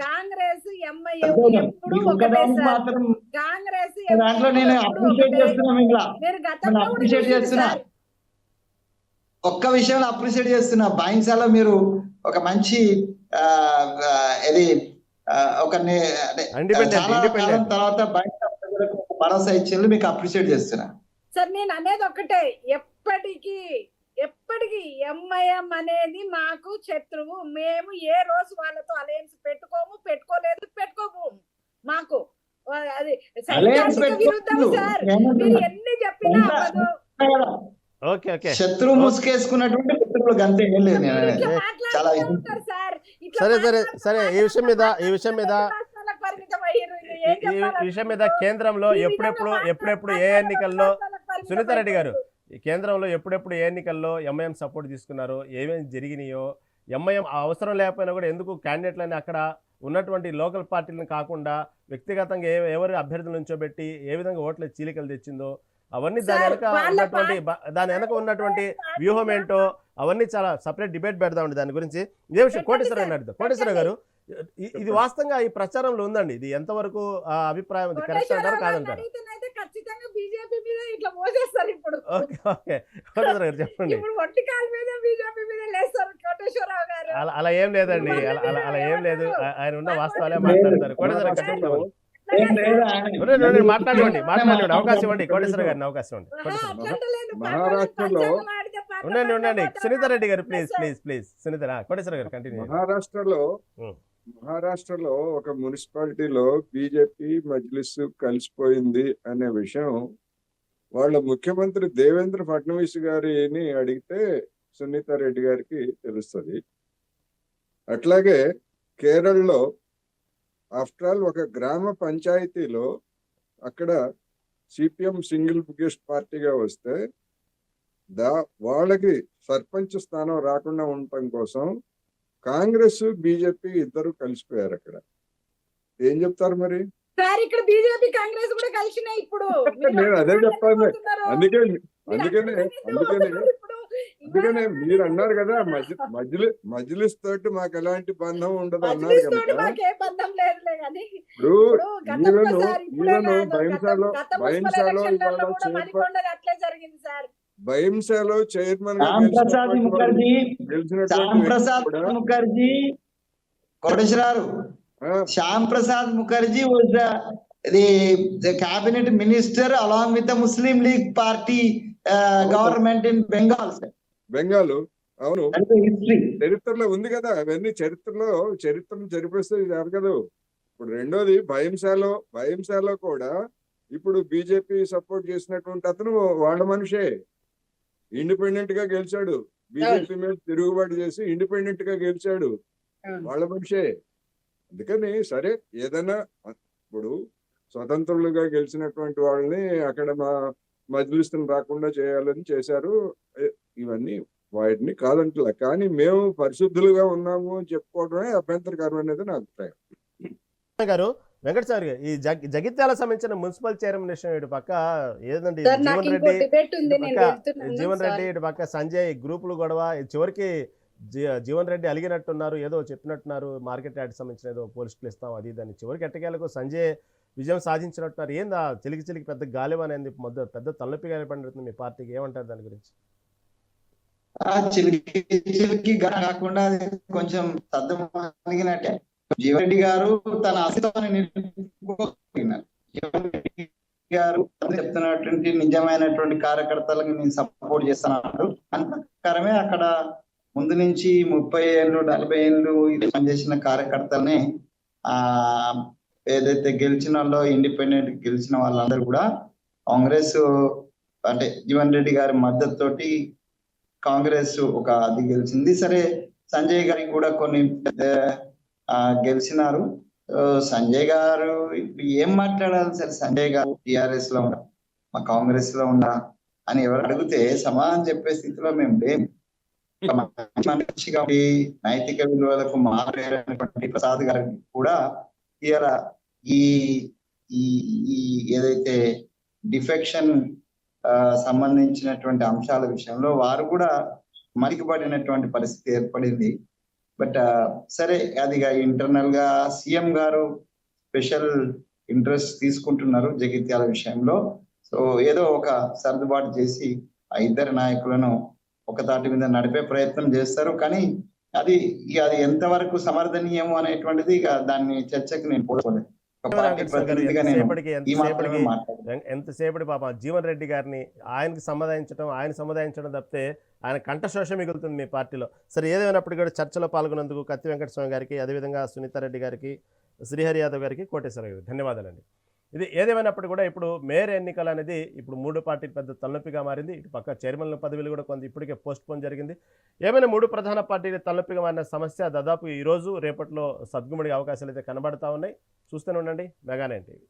కాంగ్రెస్ ఎంఐఎం ఎప్పుడు ఒకటే సార్. మాత్రం కాంగ్రెస్ దాంట్లో నేను అప్రిషియేట్ చేస్తున్నా, మీరు గతంలో కూడా అప్రిషియేట్ చూసింది చేస్తున్నా. సార్. ఒక్క విషయంలో అప్రిషియేట్ చేస్తున్నా, బాయిన్సాలో మీరు ఒక మంచి ఇది ఒక చాలా కాలం తర్వాత బాయిన్సా ప్రజలకు భరోసా ఇచ్చేందుకు మీకు అప్రిషియేట్ చేస్తున్నా సార్. నేను అనేది ఒకటే, ఎప్పటికీ ఎంఐఎం అనేది మాకు శత్రువు. మేము ఏ రోజు వాళ్ళతో అలయన్స్ పెట్టుకోలేదు. మాకు అది సైద్ధాంతిక విరుద్ధం సార్. మీరు ఎన్ని చెప్పినా అవ్వదు. శత్రువు ముసుకేసుకున్నటువంటి శత్రువులు గంతే ఏం లేదు. చాలా సరే ఈ విషయం మీద కేంద్రంలో ఎప్పుడెప్పుడు ఏ ఎన్నికల్లో సునీతారెడ్డి గారు ఈ కేంద్రంలో ఎప్పుడెప్పుడు ఏ ఎన్నికల్లో ఎంఐఎం సపోర్ట్ తీసుకున్నారో, ఏమేమి జరిగినాయో, ఎంఐఎం అవసరం లేకపోయినా కూడా ఎందుకు క్యాండిడేట్లని అక్కడ ఉన్నటువంటి లోకల్ పార్టీలను కాకుండా వ్యక్తిగతంగా ఎవరు అభ్యర్థులు నుంచోబెట్టి ఏ విధంగా ఓట్ల చీలికలు తెచ్చిందో అవన్నీ దాని వెనక ఉన్నటువంటి వ్యూహం ఏంటో అవన్నీ చాలా సపరేట్ డిబేట్ పెడదామండి దాని గురించి. ఇదే విషయం కోటేశ్వరరావు గారు, ఇది వాస్తవంగా ఈ ప్రచారంలో ఉందండి, ఇది ఎంతవరకు అభిప్రాయం ఉంది, కరెక్ట్ అంటారు కాదంటారు? ఖచ్చితంగా బీజేపీ మీద ఇట్లా మోసేస్తారు ఇప్పుడు. ఓకే కోటేశ్వరరావు గారు చెప్పండి. ఇప్పుడు ఒంటి కాలు మీద బీజేపీ మీద లేస్తారు కోటేశ్వరరావు గారు. అలా ఏం లేదండి, అలా ఏం లేదు, ఆయన ఉన్న వాస్తవాలే మాట్లాడతారు. కోటేశ్వరరావు మాట్లాడండి, అవకాశం ఇవ్వండి కోటేశ్వర గారిని, అవకాశం ఇవ్వండి. ఉండండి సునీతారెడ్డి గారు, ప్లీజ్ సునీత కోటేశ్వర గారు కంటిన్యూ. మహారాష్ట్రలో ఒక మున్సిపాలిటీలో బీజేపీ మజ్లిస్ కలిసిపోయింది అనే విషయం వాళ్ళ ముఖ్యమంత్రి దేవేంద్ర ఫడ్నవీస్ గారిని అడిగితే సునీతారెడ్డి గారికి తెలుస్తుంది. అట్లాగే కేరళలో ఆఫ్టర్ ఆల్ ఒక గ్రామ పంచాయతీలో అక్కడ సిపిఎం సింగిల్ బిగ్గెస్ట్ పార్టీగా వస్తే వాళ్ళకి సర్పంచ్ స్థానం రాకుండా ఉండటం కోసం కాంగ్రెస్ బీజేపీ ఇద్దరు కలిసిపోయారు. అక్కడ ఏం చెప్తారు మరి? ఇక్కడ బీజేపీ కాంగ్రెస్ కూడా కలిసినాయి ఇప్పుడు. నేను అదే చెప్పాను. అందుకనే మీరు అన్నారు కదా మజ్లిస్ తోటి మాకు ఎలాంటి బంధం ఉండదు అన్నారు కదా. భయంసాలో chairman Shyam Prasad Mukherjee was the cabinet minister along with the Muslim League party government in Bengal. అవును, చరిత్రలో ఉంది కదా అవన్నీ. చరిత్రను జరిపిస్తే జరగదు. ఇప్పుడు రెండోది భయంసాలో కూడా ఇప్పుడు బీజేపీ సపోర్ట్ చేసినటువంటి అతను వాళ్ళ మనిషే, ఇండిపెండెంట్ గా గెలిచాడు. బీజేపీ మీద తిరుగుబాటు చేసి ఇండిపెండెంట్ గా గెలిచాడు, వాళ్ళ మనిషే. అందుకని సరే ఏదైనా ఇప్పుడు స్వతంత్రులుగా గెలిచినటువంటి వాళ్ళని అక్కడ మజ్లిస్ని రాకుండా చేయాలని చేశారు. ఇవన్నీ వాటిని కాదంటలే, కానీ మేము పరిశుద్ధులుగా ఉన్నాము అని చెప్పుకోవడమే అభ్యంతరకరం అనేది నా అభిప్రాయం. గారు వెంకట సార్ గారు, ఈ జగిత్యాల సంబంధించిన మున్సిపల్ చైర్మన్ ఇటు పక్క ఏదండి జీవన్ రెడ్డి ఇటు పక్క సంజయ్ గ్రూపులు గొడవ, చివరికి జీవన్ రెడ్డి అలిగినట్టున్నారు, ఏదో చెప్పినట్టున్నారు, మార్కెట్ యార్డ్ సంబంధించిన ఏదో పోలీసులు ఇస్తాం అది దాన్ని, చివరికి ఎట్టకేలకు సంజయ్ విజయం సాధించినట్టున్నారు. ఏందా చిలికి పెద్ద గాలివాన్ అనేది పెద్ద తలనొప్పి గాలి పడుతుంది మీ పార్టీకి, ఏమంటారు దాని గురించి? చిలికి కాకుండా కొంచెం సర్దుమణిగినట్టే. జీవన్ రెడ్డి గారు తన అస్తిత్వాన్ని జీవన్ రెడ్డి గారు చెప్తున్నటువంటి నిజమైనటువంటి కార్యకర్తలకు నేను సపోర్ట్ చేస్తున్నాను. దాని ప్రకారమే అక్కడ ముందు నుంచి 30 ఏళ్ళు 40 ఏళ్ళు పనిచేసిన కార్యకర్తల్ని ఏదైతే గెలిచిన వాళ్ళు ఇండిపెండెంట్ గెలిచిన వాళ్ళందరూ కూడా కాంగ్రెస్ అంటే జీవన్ రెడ్డి గారి మద్దతు తోటి కాంగ్రెస్ ఒక అది గెలిచింది. సరే సంజయ్ గారికి కూడా కొన్ని గెలిచినారు. సంజయ్ గారు ఏం మాట్లాడాలి సార్? సంజయ్ గారు టిఆర్ఎస్ లో ఉన్నా మా కాంగ్రెస్ లో ఉన్నా అని ఎవరు అడిగితే సమాధానం చెప్పే స్థితిలో మేము లేము. మనిషిగా నైతిక విలువలకు మారేటువంటి ప్రసాద్ గారికి కూడా ఇలా ఈ ఏదైతే డిఫెక్షన్ సంబంధించినటువంటి అంశాల విషయంలో వారు కూడా మరికిపడినటువంటి పరిస్థితి ఏర్పడింది. బట్ సరే అది ఇంటర్నల్ గా సీఎం గారు స్పెషల్ ఇంట్రెస్ట్ తీసుకుంటున్నారు జగిత్యాల విషయంలో. సో ఏదో ఒక సర్దుబాటు చేసి ఆ ఇద్దరు నాయకులను ఒక తాటి మీద నడిపే ప్రయత్నం చేస్తారు. కానీ అది ఎంతవరకు సమర్థనీయము అనేటువంటిది ఇక దాన్ని చర్చకు నేను పోలేదు. ఒక పార్టీ ప్రతినిధిగా నేను ఈ మాత్రమే మాట్లాడాను. ఎంతసేపటి పాప జీవన్ రెడ్డి గారిని ఆయన సమాధానించడం తప్పితే ఆయన కంఠశోష మిగులుతుంది మీ పార్టీలో. సరే ఏదేమైనప్పటికీ కూడా చర్చలో పాల్గొన్నందుకు కత్తి వెంకటస్వామి గారికి, అదేవిధంగా సునీతారెడ్డి గారికి, శ్రీహరి యాదవ్ గారికి, కోటేశ్వర గారికి ధన్యవాదాలండి. ఇది ఏదేమైనప్పటికీ కూడా ఇప్పుడు మేయర్ ఎన్నికలు అనేది ఇప్పుడు 3 పార్టీలు పెద్ద తలనొప్పిగా మారింది. ఇటు పక్క చైర్మన్ల పదవులు కూడా కొంత ఇప్పటికే పోస్ట్ పోన్ జరిగింది. ఏమైనా 3 ప్రధాన పార్టీలు తలనొప్పిగా మారిన సమస్య దాదాపు ఈరోజు రేపట్లో సద్గుమడిగే అవకాశాలు అయితే కనబడతా ఉన్నాయి. చూస్తూనే ఉండండి మెగా 9 టీవీ.